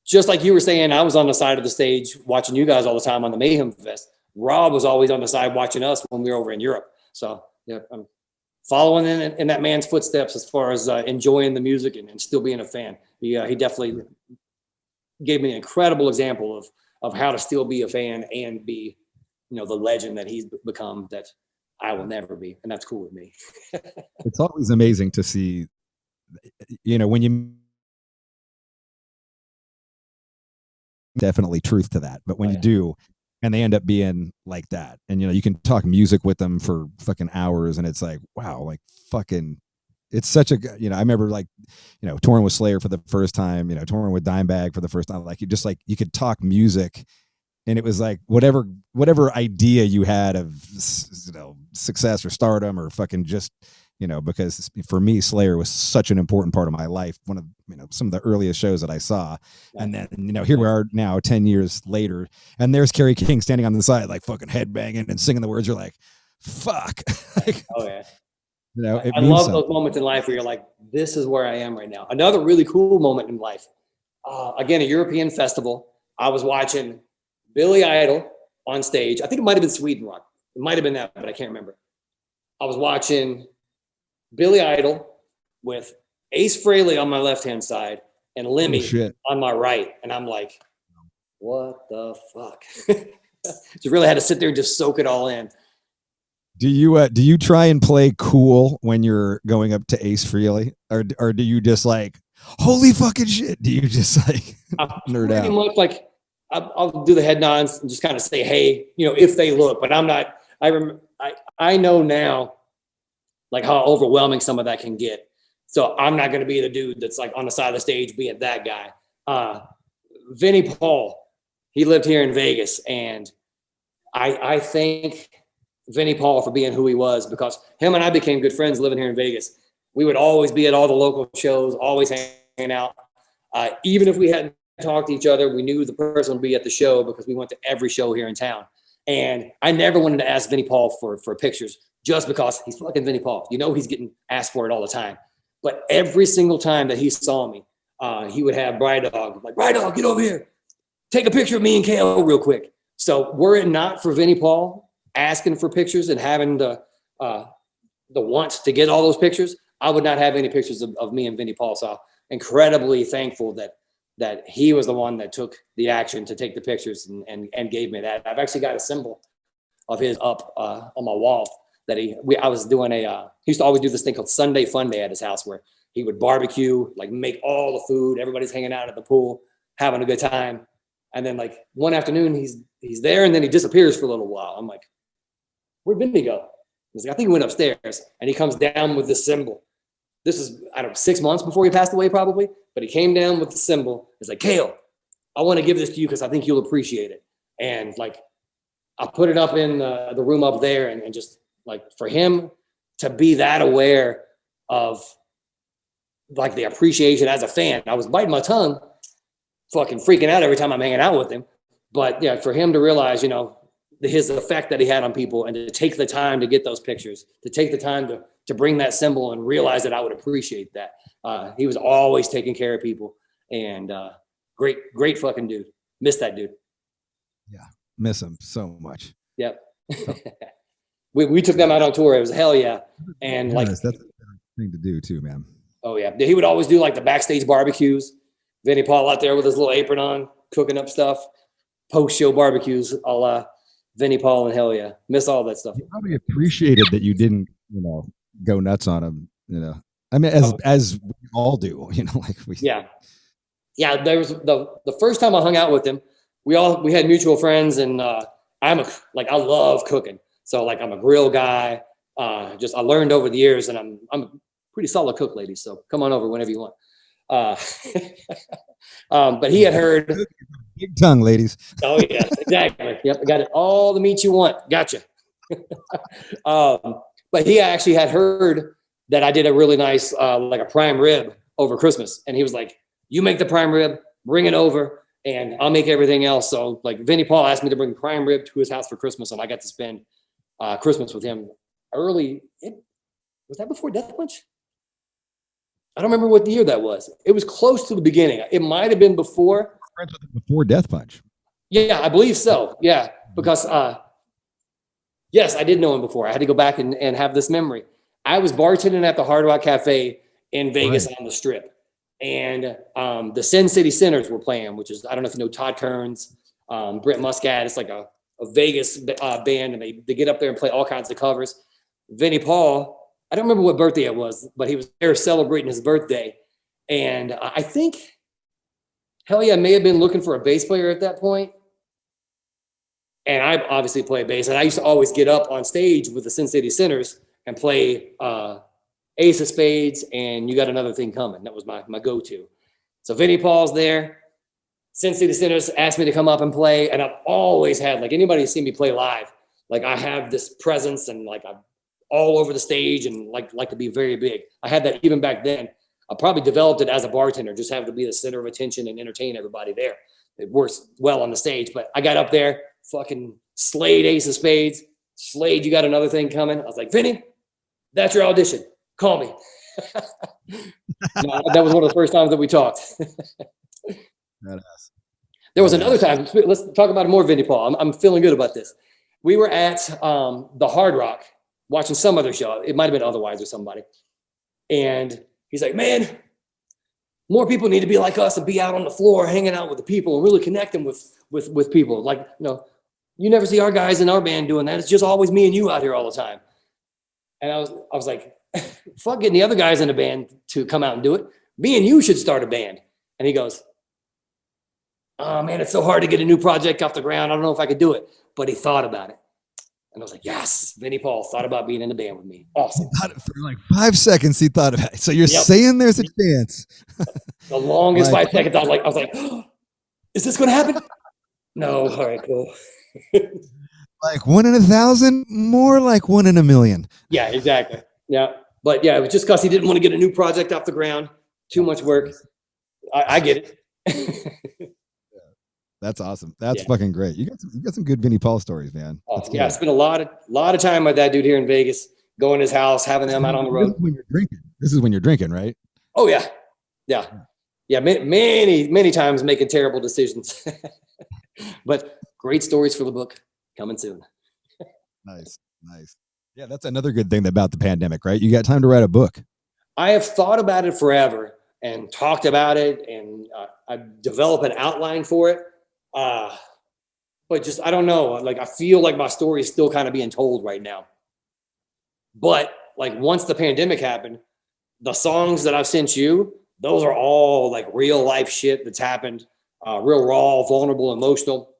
just like you were saying, I was on the side of the stage watching you guys all the time on the Mayhem Fest. Rob was always on the side watching us when we were over in Europe. So yeah, I'm following in that man's footsteps as far as enjoying the music and still being a fan. He definitely gave me an incredible example of how to still be a fan and be the legend that he's become that I will never be. And that's cool with me. It's always amazing to see, when you definitely truth to that, but when you do, and they end up being like that, and you can talk music with them for fucking hours, and it's like, wow, like fucking, it's such a, I remember like, touring with Slayer for the first time, touring with Dimebag for the first time, like you could talk music, and it was like whatever idea you had of success or stardom or fucking just, because for me Slayer was such an important part of my life, one of some of the earliest shows that I saw. And then here we are now 10 years later, and there's Kerry King standing on the side like fucking headbanging and singing the words. You're like, fuck. Like, oh yeah. It I means love something. those moments in life where you're like, this is where I am right now. Another really cool moment in life. Again, a European festival. I was watching Billy Idol on stage. I think it might have been Sweden Rock. It might have been that, but I can't remember. I was watching Billy Idol with Ace Frehley on my left-hand side and Lemmy on my right. And I'm like, what the fuck? Just really had to sit there and just soak it all in. Do you try and play cool when you're going up to Ace Frehley, or do you just like, holy fucking shit? Do you just like nerd out? Much like I'll do the head nods and just kind of say, hey, if they look, but I'm not. I know now, like how overwhelming some of that can get. So I'm not going to be the dude that's like on the side of the stage being that guy. Vinnie Paul, he lived here in Vegas, and I thank Vinnie Paul for being who he was, because him and I became good friends living here in Vegas. We would always be at all the local shows, always hanging out. Even if we hadn't talked to each other, we knew the person would be at the show because we went to every show here in town. And I never wanted to ask Vinnie Paul for pictures just because he's fucking Vinnie Paul. He's getting asked for it all the time. But every single time that he saw me, he would have Brydog, like, Brydog, get over here. Take a picture of me and KO real quick. So were it not for Vinnie Paul asking for pictures and having the want to get all those pictures, I would not have any pictures of me and Vinnie Paul. So I'm incredibly thankful that he was the one that took the action to take the pictures and gave me that. I've actually got a symbol of his up on my wall that I was doing he used to always do this thing called Sunday Fun Day at his house, where he would barbecue, like make all the food. Everybody's hanging out at the pool, having a good time. And then like one afternoon he's there, and then he disappears for a little while. I'm like, where'd Vinny go? He's like, I think he went upstairs, and he comes down with this symbol. This is, 6 months before he passed away probably, but he came down with the symbol. He's like, Kale, I want to give this to you because I think you'll appreciate it. And like, I put it up in the room up there, and just like for him to be that aware of like the appreciation as a fan. I was biting my tongue, fucking freaking out every time I'm hanging out with him. But yeah, for him to realize, his effect that he had on people, and to take the time to get those pictures, to take the time to bring that symbol and realize that I would appreciate that. He was always taking care of people, and great fucking dude. Miss that dude. Yeah. Miss him so much. Yep. we took them out on tour. It was hell yeah. And like, that's a thing to do too, man. Oh yeah. He would always do like the backstage barbecues. Vinnie Paul out there with his little apron on, cooking up stuff, post-show barbecues, a la Vinnie Paul, and hell yeah. Miss all that stuff. He probably appreciated that you didn't, go nuts on him, I mean, as we all do, like we. Yeah. Yeah. There was the first time I hung out with him, we had mutual friends, and I love cooking. So like, I'm a grill guy. I learned over the years, and I'm a pretty solid cook, ladies. So come on over whenever you want. But he had heard. Big tongue, ladies. Oh yeah, exactly. Yep, I got it. All the meat you want. Gotcha. But he actually had heard that I did a really nice, like a prime rib over Christmas, and he was like, "You make the prime rib, bring it over, and I'll make everything else." So like, Vinnie Paul asked me to bring prime rib to his house for Christmas, and I got to spend Christmas with him early. Was that before Death Punch? I don't remember what year that was. It was close to the beginning. It might have been before. Friends with him before Death Punch. Yeah, I believe so. Yeah, because yes, I did know him before. I had to go back and have this memory. I was bartending at the Hard Rock Cafe in Vegas on the Strip, and the Sin City Sinners were playing, which is, I don't know if you know Todd Kearns, Brent Muscat. It's like a Vegas band, and they get up there and play all kinds of covers. Vinnie Paul, I don't remember what birthday it was, but he was there celebrating his birthday. And I think, hell yeah, may have been looking for a bass player at that point. And I obviously play bass. And I used to always get up on stage with the Sin City Sinners and play Ace of Spades and You Got Another Thing Coming. That was my go-to. So Vinnie Paul's there. Sin City Sinners asked me to come up and play. And I've always had, like, anybody who's seen me play live, like, I have this presence and, like, I'm all over the stage and like to be very big. I had that even back then. I probably developed it as a bartender, just having to be the center of attention and entertain everybody there. It works well on the stage, but I got up there, fucking slayed Ace of Spades, slayed You Got Another Thing Coming. I was like, Vinny, that's your audition. Call me. That was one of the first times that we talked. There was another time. Let's talk about more Vinnie Paul. I'm feeling good about this. We were at the Hard Rock watching some other show. It might have been Otherwise or somebody. And he's like, man, more people need to be like us and be out on the floor, hanging out with the people and really connecting with people. Like, you know, you never see our guys in our band doing that. It's just always me and you out here all the time. And I was like, fuck getting the other guys in the band to come out and do it. Me and you should start a band. And he goes, oh man, it's so hard to get a new project off the ground. I don't know if I could do it. But he thought about it. And I was like, yes, Vinnie Paul thought about being in the band with me. Awesome. For like 5 seconds, he thought about it. So you're saying there's a chance. The longest 5 seconds, I was like, oh, is this going to happen? No. All right, cool. Like 1 in 1,000, more like 1 in 1,000,000. Yeah, exactly. Yeah. But yeah, it was just because he didn't want to get a new project off the ground. Too much work. I get it. That's awesome. That's fucking great. You got some good Vinnie Paul stories, man. Oh, yeah, I spent a lot of time with that dude here in Vegas, going to his house, having them out on the road. This is when you're drinking, right? Oh yeah. Yeah. Many times making terrible decisions, but great stories for the book coming soon. Nice. Yeah, that's another good thing about the pandemic, right? You got time to write a book. I have thought about it forever and talked about it, and I developed an outline for it. But just, I don't know. Like, I feel like my story is still kind of being told right now. But like, once the pandemic happened, the songs that I've sent you, those are all like real life shit that's happened, real raw, vulnerable, emotional.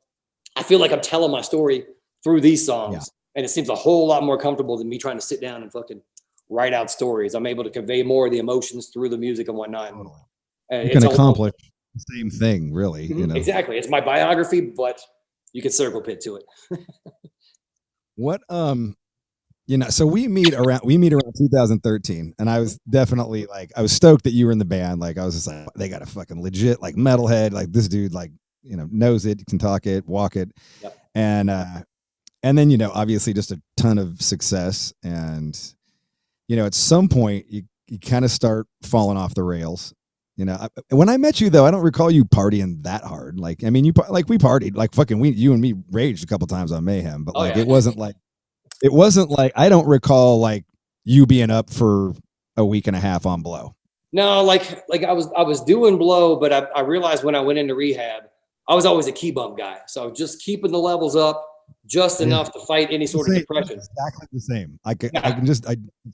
I feel like I'm telling my story through these songs, and it seems a whole lot more comfortable than me trying to sit down and fucking write out stories. I'm able to convey more of the emotions through the music and whatnot. You can accomplish the same thing, really. Mm-hmm. You know? Exactly. It's my biography, but you can circle pit to it. What so we meet around 2013, and I was definitely like, I was stoked that you were in the band. Like, I was just like, they got a fucking legit like metalhead, like this dude, like, you know, knows it, can talk it, walk it. Yep. And then, you know, obviously just a ton of success, and you know, at some point you kind of start falling off the rails. You know, when I met you though, I don't recall you partying that hard. Like, I mean, we partied, like fucking you and me raged a couple times on Mayhem, but it wasn't like, I don't recall like you being up for a week and a half on Blow. No, like I was doing Blow, but I realized when I went into rehab, I was always a key bump guy. So I was just keeping the levels up just enough to fight any sort of depression. Exactly the same. I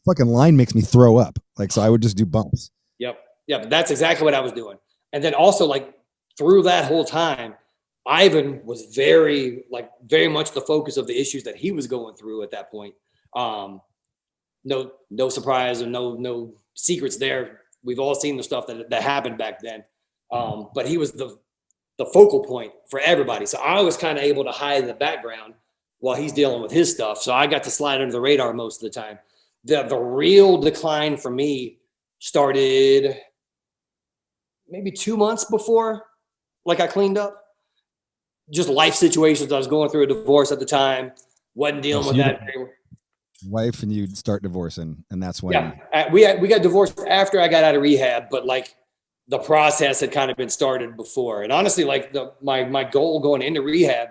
fucking line makes me throw up. Like, so I would just do bumps. Yep. Yeah, but that's exactly what I was doing. And then also, like, through that whole time, Ivan was very much the focus of the issues that he was going through at that point. No surprise or no secrets there. We've all seen the stuff that happened back then. But he was the focal point for everybody. So I was kind of able to hide in the background while he's dealing with his stuff. So I got to slide under the radar most of the time. The real decline for me started maybe 2 months before, like, I cleaned up. Just life situations. I was going through a divorce at the time. Wasn't dealing with that. Wife and you start divorcing, and that's when. Yeah, we got divorced after I got out of rehab, but like the process had kind of been started before. And honestly, like my goal going into rehab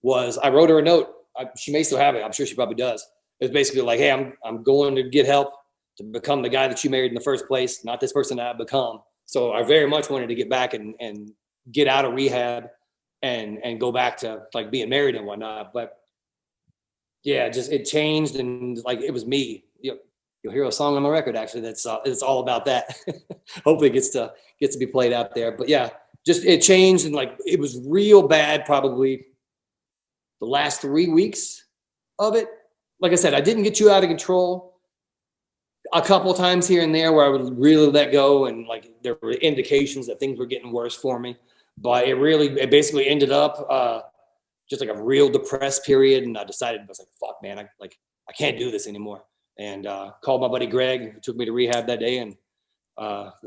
was, I wrote her a note. She may still have it. I'm sure she probably does. It was basically like, hey, I'm going to get help to become the guy that you married in the first place, not this person that I've become. So I very much wanted to get back and get out of rehab and go back to like being married and whatnot. But yeah, just it changed, and like it was me. You'll hear a song on the record actually that's it's all about that. Hopefully it gets to be played out there. But yeah, just it changed, and like it was real bad probably the last 3 weeks of it. Like I said, I didn't get you out of control a couple of times here and there where I would really let go, and like there were indications that things were getting worse for me. But it basically ended up just like a real depressed period, and I decided, I was like, fuck man, I can't do this anymore. And called my buddy Greg, who took me to rehab that day, and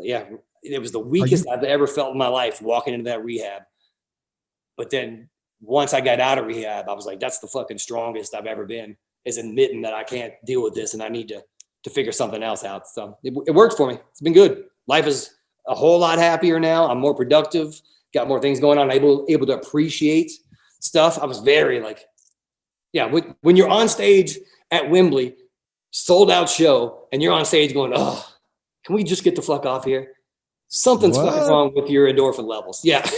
yeah, it was the weakest I've ever felt in my life walking into that rehab. But then once I got out of rehab, I was like, that's the fucking strongest I've ever been, is admitting that I can't deal with this and I need to figure something else out. So it worked for me. It's been good. Life is a whole lot happier now. I'm more productive, got more things going on, able to appreciate stuff. I was very like, yeah, when you're on stage at Wembley, sold out show, and you're on stage going, oh, can we just get the fuck off here? Something's fucking wrong with your endorphin levels. Yeah.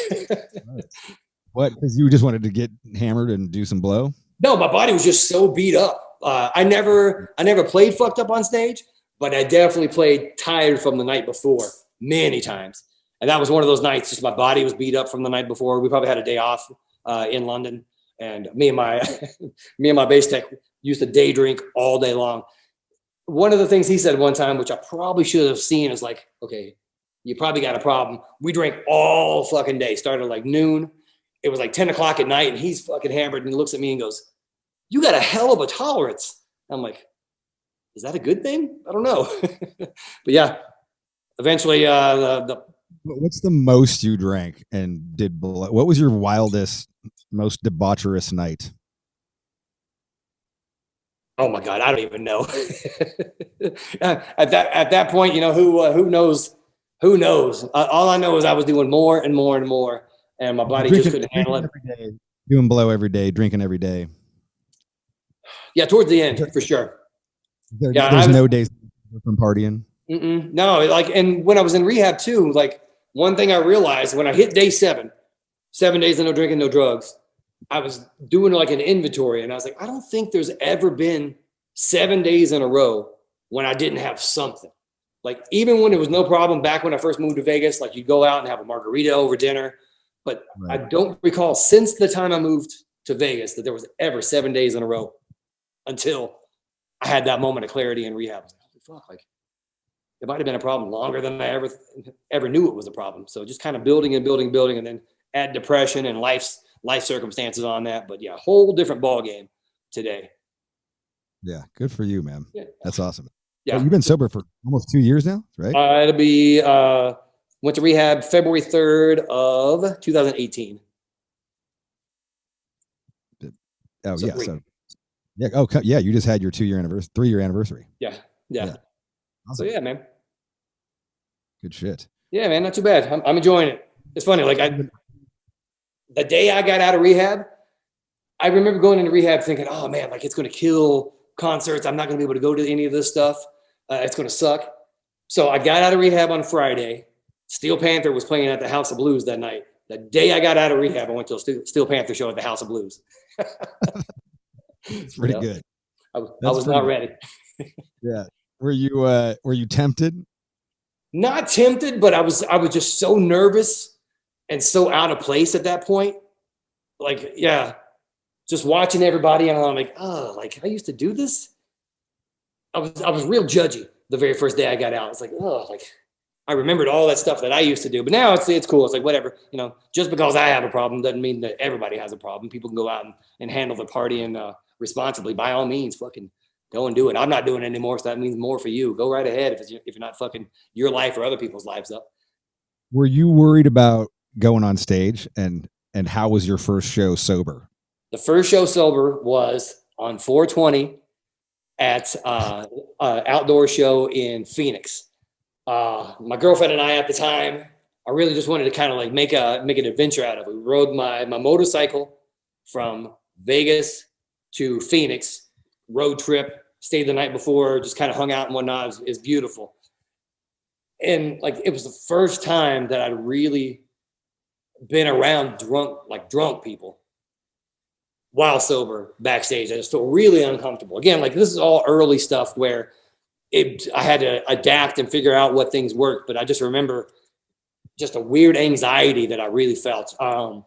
What? Because you just wanted to get hammered and do some blow? No, my body was just so beat up. I never played fucked up on stage, but I definitely played tired from the night before many times. And that was one of those nights, just my body was beat up from the night before. We probably had a day off in London, and me and my bass tech used to day drink all day long. One of the things he said one time, which I probably should have seen, is like, okay, you probably got a problem. We drank all fucking day, started like noon. It was like 10 o'clock at night, and he's fucking hammered, and he looks at me and goes, you got a hell of a tolerance. I'm like, is that a good thing? I don't know. But yeah, eventually What's the most you drank and did blow? What was your wildest, most debaucherous night? Oh my God, I don't even know. At that point, who knows? Who knows? All I know is I was doing more and more and more, and my body just couldn't handle it. Every day, doing blow every day, drinking every day. Yeah, towards the end, for sure. There's no days from partying. No, like, and when I was in rehab too, like one thing I realized when I hit day 7 days of no drinking, no drugs, I was doing like an inventory, and I was like, I don't think there's ever been 7 days in a row when I didn't have something. Like even when it was no problem back when I first moved to Vegas, like you'd go out and have a margarita over dinner. But right. I don't recall since the time I moved to Vegas that there was ever 7 days in a row until I had that moment of clarity in rehab. I was like, holy fuck, like it might have been a problem longer than I ever knew it was a problem. So just kind of building and then add depression and life circumstances on that. But yeah, whole different ball game today. Yeah, good for you, man. Yeah. That's awesome. Yeah, you've been sober for almost 2 years now, right? It'll be went to rehab February 3rd of 2018. Oh so yeah, so yeah. Oh yeah, you just had your 3-year anniversary. Yeah. Awesome. So yeah, man. Good shit. Yeah, man, not too bad. I'm enjoying it. It's funny, like the day I got out of rehab, I remember going into rehab thinking, oh man, like it's going to kill concerts. I'm not going to be able to go to any of this stuff. It's going to suck. So I got out of rehab on Friday. Steel Panther was playing at the House of Blues that night. The day I got out of rehab, I went to a Steel Panther show at the House of Blues. It's pretty good. I was not ready. Yeah. Were you tempted? Not tempted, but I was just so nervous and so out of place at that point. Like, yeah, just watching everybody, and I'm like, oh, like I used to do this. I was real judgy the very first day I got out. It's like, oh, like I remembered all that stuff that I used to do, but now it's cool. It's like, whatever, just because I have a problem doesn't mean that everybody has a problem. People can go out and handle the party and responsibly. By all means, fucking go and do it. I'm not doing it anymore, so that means more for you. Go right ahead if you're not fucking your life or other people's lives up. Were you worried about going on stage, and how was your first show sober? The first show sober was on 420 at outdoor show in Phoenix. My girlfriend and I at the time, I really just wanted to kind of like make an adventure out of it. We rode my motorcycle from Vegas to Phoenix, road trip, stayed the night before, just kind of hung out and whatnot. It was beautiful. And like, it was the first time that I really been around drunk people while sober backstage. I just feel really uncomfortable. Again, like this is all early stuff where I had to adapt and figure out what things work. But I just remember just a weird anxiety that I really felt. I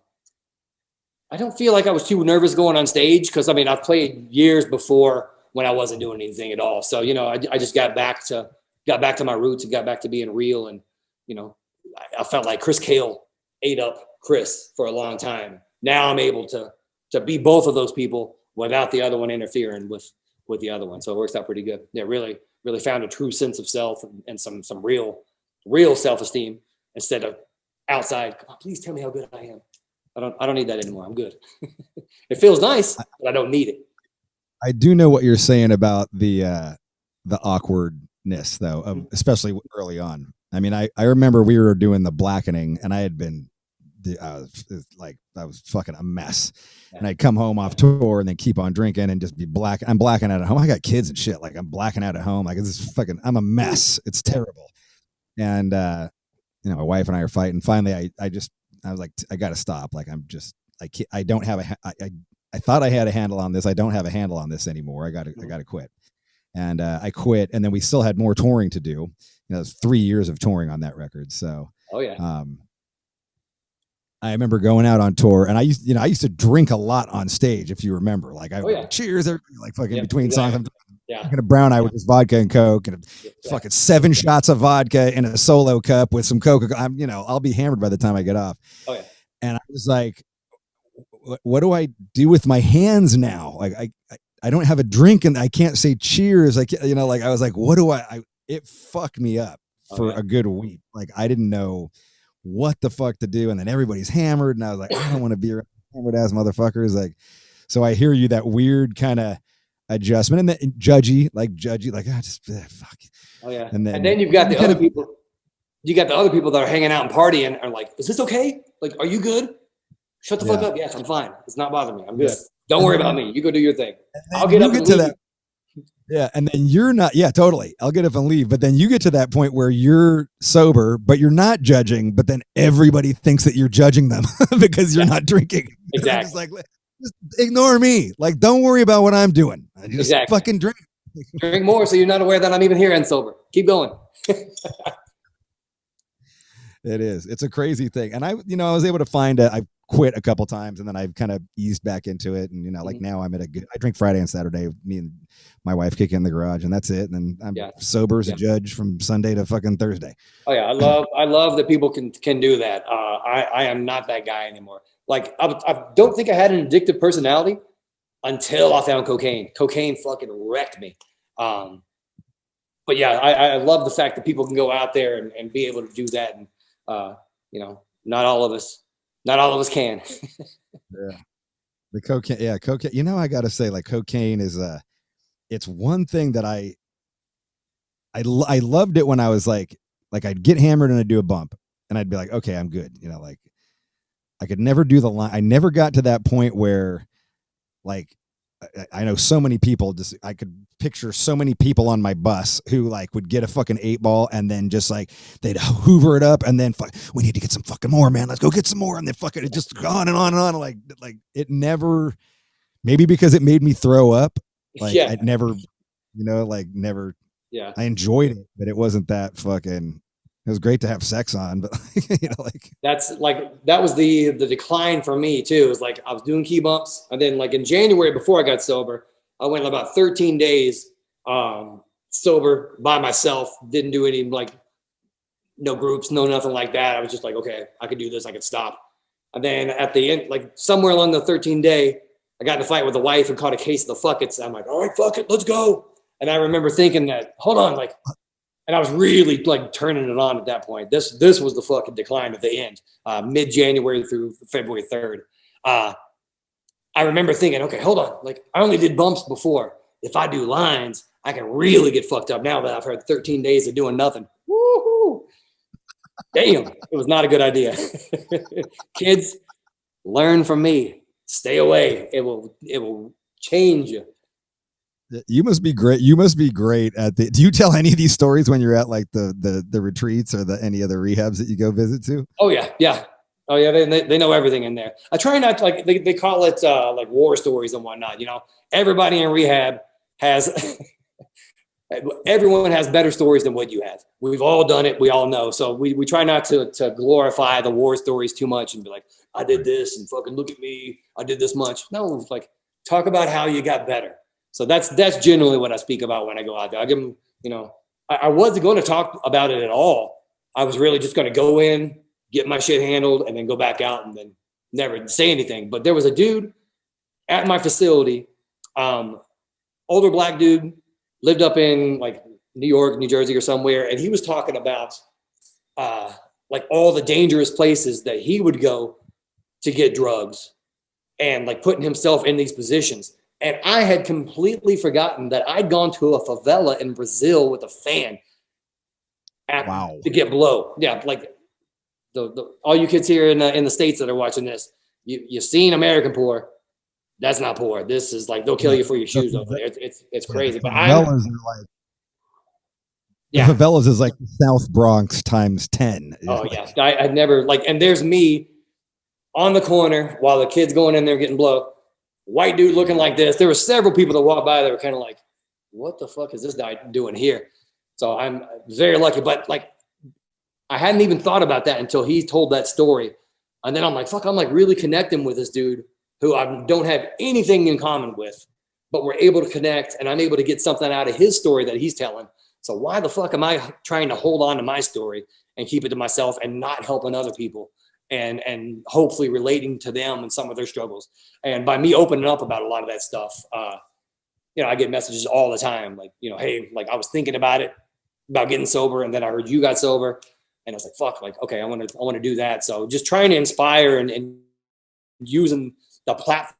don't feel like I was too nervous going on stage because I mean I've played years before when I wasn't doing anything at all. So you know I just got back to my roots and got back to being real. And you know I felt like Chris Cale ate up Chris for a long time. Now I'm able to be both of those people without the other one interfering with the other one. So it works out pretty good. Yeah, really found a true sense of self and some real self-esteem instead of outside. Come on, please tell me how good I am. I don't need that anymore. I'm good. It feels nice, but I don't need it. I do know what you're saying about the awkwardness though, especially early on. I mean, I remember we were doing the blackening and I had been, I was fucking a mess. Yeah. And I'd come home off tour and then keep on drinking and just be black. I'm blacking out at home. I got kids and shit. Like I'm blacking out at home. Like I'm a mess. It's terrible. And, my wife and I are fighting. Finally, I was like, I got to stop. Like, I don't have I thought I had a handle on this. I don't have a handle on this anymore. I got to quit. And I quit. And then we still had more touring to do. It was 3 years of touring on that record. So, oh yeah. I remember going out on tour and I used to drink a lot on stage. If you remember, like cheers, like fucking between songs. I'm drinking a brown eye with just vodka and Coke and fucking 7 shots of vodka in a solo cup with some Coke. I'll be hammered by the time I get off. Oh yeah. And I was like, what do I do with my hands now? Like I don't have a drink and I can't say cheers. Like, I was like, what do it fucked me up for a good week. Like I didn't know what the fuck to do. And then everybody's hammered. And I was like, I don't want to be around hammered ass motherfuckers. Like, so I hear you, that weird kind of adjustment and then judgy, fuck. Oh yeah. And then you've got the other people. You got the other people that are hanging out and partying and are like, is this okay? Like, are you good? Shut the fuck up. Yes, I'm fine. It's not bothering me. I'm good. Don't worry about me. You go do your thing. I'll get up and leave. Yeah. And then you're not, totally. I'll get up and leave. But then you get to that point where you're sober, but you're not judging, but then everybody thinks that you're judging them because you're not drinking. Exactly. It's like, just ignore me. Like, don't worry about what I'm doing. I just fucking drink. Drink more so you're not aware that I'm even here and sober. Keep going. It is. It's a crazy thing. And I was able to find I quit a couple times and then I've kind of eased back into it. And, like now I'm I drink Friday and Saturday. Me and my wife kick in the garage and that's it. And then I'm sober as a judge from Sunday to fucking Thursday. Oh yeah. I love that people can do that. I am not that guy anymore. Like I don't think I had an addictive personality until I found cocaine. Cocaine fucking wrecked me. But yeah, I love the fact that people can go out there and be able to do that. And, not all of us can. Yeah. The cocaine. Yeah. Cocaine. I got to say, like, cocaine is it's one thing that I loved it when I was like I'd get hammered and I'd do a bump and I'd be like, okay, I'm good. Like I could never do the line. I never got to that point where like, I know so many people I could picture so many people on my bus who like would get a fucking 8-ball and then just like they'd hoover it up and then we need to get some fucking more, man. Let's go get some more. And then fucking it just on and on and on. Like it never, maybe because it made me throw up. Like I'd never, never. Yeah. I enjoyed it, but it wasn't that fucking. It was great to have sex on, but that's like that was the decline for me too. It was like I was doing key bumps, and then like in January before I got sober, I went about 13 days sober by myself. Didn't do any like no groups, no nothing like that. I was just like, okay, I could do this. I could stop. And then at the end, like somewhere along the 13th day, I got in a fight with the wife and caught a case of the fuck it. So I'm like, all right, fuck it, let's go. And I remember thinking that, hold on, like. And I was really like turning it on at that point. This was the fucking decline at the end, mid-January through February 3rd. I remember thinking, okay, hold on. Like I only did bumps before. If I do lines, I can really get fucked up now that I've had 13 days of doing nothing. Woo-hoo. Damn, it was not a good idea. Kids, learn from me. Stay away. It will change you. You must be great. You must be great at do you tell any of these stories when you're at like the retreats or any other rehabs that you go visit to? Oh yeah. Yeah. Oh yeah, they know everything in there. I try not to, like they call it like war stories and whatnot. You know, everybody in rehab has everyone has better stories than what you have. We've all done it. We all know. So we try not to glorify the war stories too much and be like, I did this and fucking look at me. I did this much. No, it's like talk about how you got better. So that's generally what I speak about when I go out there. I give them, you know, I wasn't going to talk about it at all. I was really just going to go in, get my shit handled, and then go back out and then never say anything. But there was a dude at my facility, older black dude, lived up in like New York, New Jersey or somewhere. And he was talking about like all the dangerous places that he would go to get drugs and like putting himself in these positions. And I had completely forgotten that I'd gone to a favela in Brazil with a fan to get blow. Yeah, like the all you kids here in the States that are watching this, you've seen American poor. That's not poor. This is like they'll kill you for your shoes over there. It's crazy. But favelas are like, the favelas is like South Bronx times 10. Oh yeah, I've never like. And there's me on the corner while the kid's going in there getting blow. White dude looking like this. There were several people that walked by that were kind of like, what the fuck is this guy doing here? So I'm very lucky. But like, I hadn't even thought about that until he told that story. And then I'm like, fuck, I'm like really connecting with this dude who I don't have anything in common with, but we're able to connect and I'm able to get something out of his story that he's telling. So why the fuck am I trying to hold on to my story and keep it to myself and not helping other people and hopefully relating to them and some of their struggles? And by me opening up about a lot of that stuff, you know, I get messages all the time, like, you know, hey, like I was thinking about it, about getting sober. And then I heard you got sober and I was like, fuck, like, okay, I want to do that. So just trying to inspire and using the platform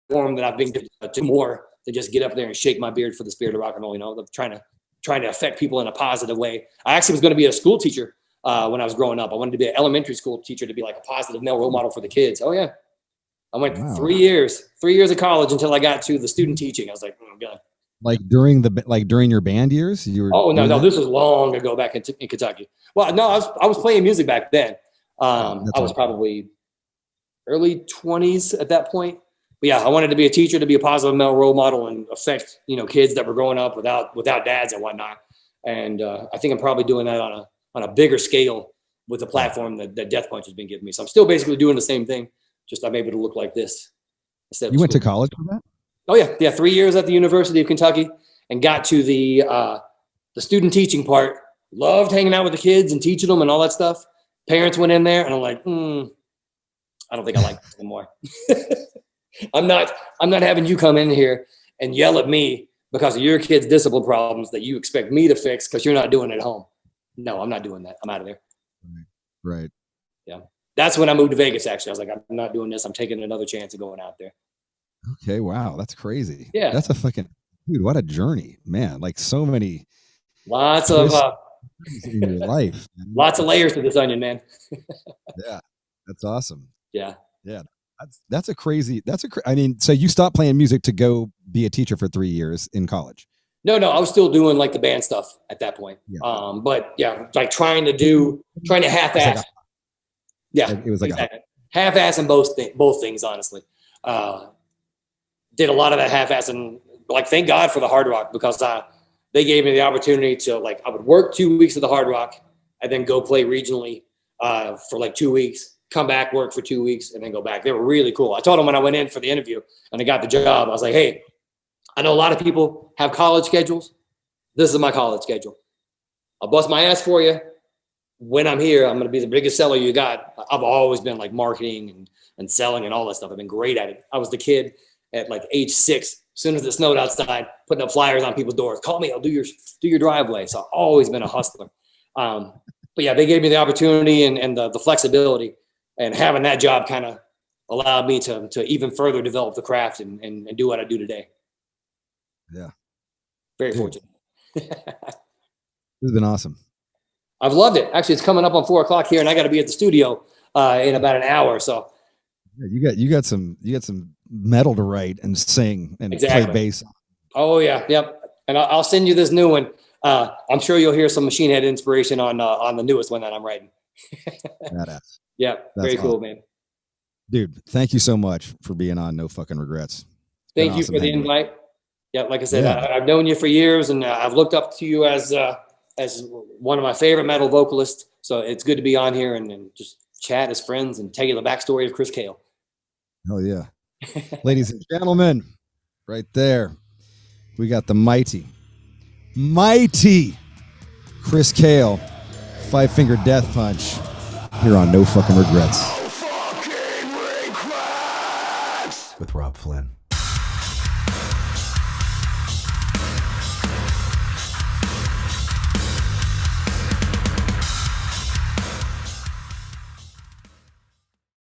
that I've been to more to just get up there and shake my beard for the spirit of rock and roll. You know, trying to affect people in a positive way. I actually was going to be a school teacher when I was growing up. I wanted to be an elementary school teacher to be like a positive male role model for the kids. Oh yeah, I went 3 years of college until I got to the student teaching. I was like, oh god. Like during your band years, you were. Oh no, this was long ago back in Kentucky. Well, no, I was playing music back then. I was probably early 20s at that point. But yeah, I wanted to be a teacher, to be a positive male role model and affect, you know, kids that were growing up without dads and whatnot. And I think I'm probably doing that on a bigger scale with the platform that Death Punch has been giving me. So I'm still basically doing the same thing, just I'm able to look like this. You went to college for that? Oh yeah. 3 years at the University of Kentucky and got to the student teaching part. Loved hanging out with the kids and teaching them and all that stuff. Parents went in there and I'm like, I don't think I like this anymore. I'm not having you come in here and yell at me because of your kid's discipline problems that you expect me to fix because you're not doing it at home. No, I'm not doing that. I'm out of there. Right. Yeah. That's when I moved to Vegas, actually. I was like, I'm not doing this. I'm taking another chance of going out there. Okay. Wow. That's crazy. Yeah. That's a fucking, dude, what a journey, man. Like so many. Lots of in your life. Lots of layers to this onion, man. Yeah. That's awesome. Yeah. Yeah. I mean, so you stopped playing music to go be a teacher for 3 years in college. No, I was still doing like the band stuff at that point. Yeah. But yeah, like trying to half-ass. It was like exactly. Half-ass in both things, honestly. Did a lot of that half-ass, and like, thank God for the Hard Rock, because they gave me the opportunity to, like, I would work 2 weeks at the Hard Rock and then go play regionally for like 2 weeks, come back, work for 2 weeks, and then go back. They were really cool. I told them when I went in for the interview and I got the job, I was like, hey, I know a lot of people have college schedules. This is my college schedule. I'll bust my ass for you. When I'm here, I'm going to be the biggest seller you got. I've always been like marketing and selling and all that stuff. I've been great at it. I was the kid at like age 6, as soon as it snowed outside, putting up flyers on people's doors. Call me, I'll do your driveway. So I've always been a hustler. But yeah, they gave me the opportunity and the flexibility, and having that job kind of allowed me to even further develop the craft and do what I do today. Yeah. Very fortunate. This has been awesome. I've loved it. Actually, it's coming up on 4 o'clock here, and I got to be at the studio in about an hour. So yeah, you got some metal to write and sing and play bass. Oh yeah. Yep. And I'll send you this new one. I'm sure you'll hear some Machine Head inspiration on the newest one that I'm writing. Badass. Yeah, That's very cool, awesome. man. Dude, thank you so much for being on No Fucking Regrets. It's been Thank you awesome for the hanging with invite. Yeah, like I said, Yeah. I've known you for years, and I've looked up to you as one of my favorite metal vocalists. So it's good to be on here and just chat as friends and tell you the backstory of Chris Cale. you. Hell yeah. Ladies and gentlemen, right there, we got the mighty Chris Cale, 5-finger death punch here on No Fucking Regrets. With Rob Flynn.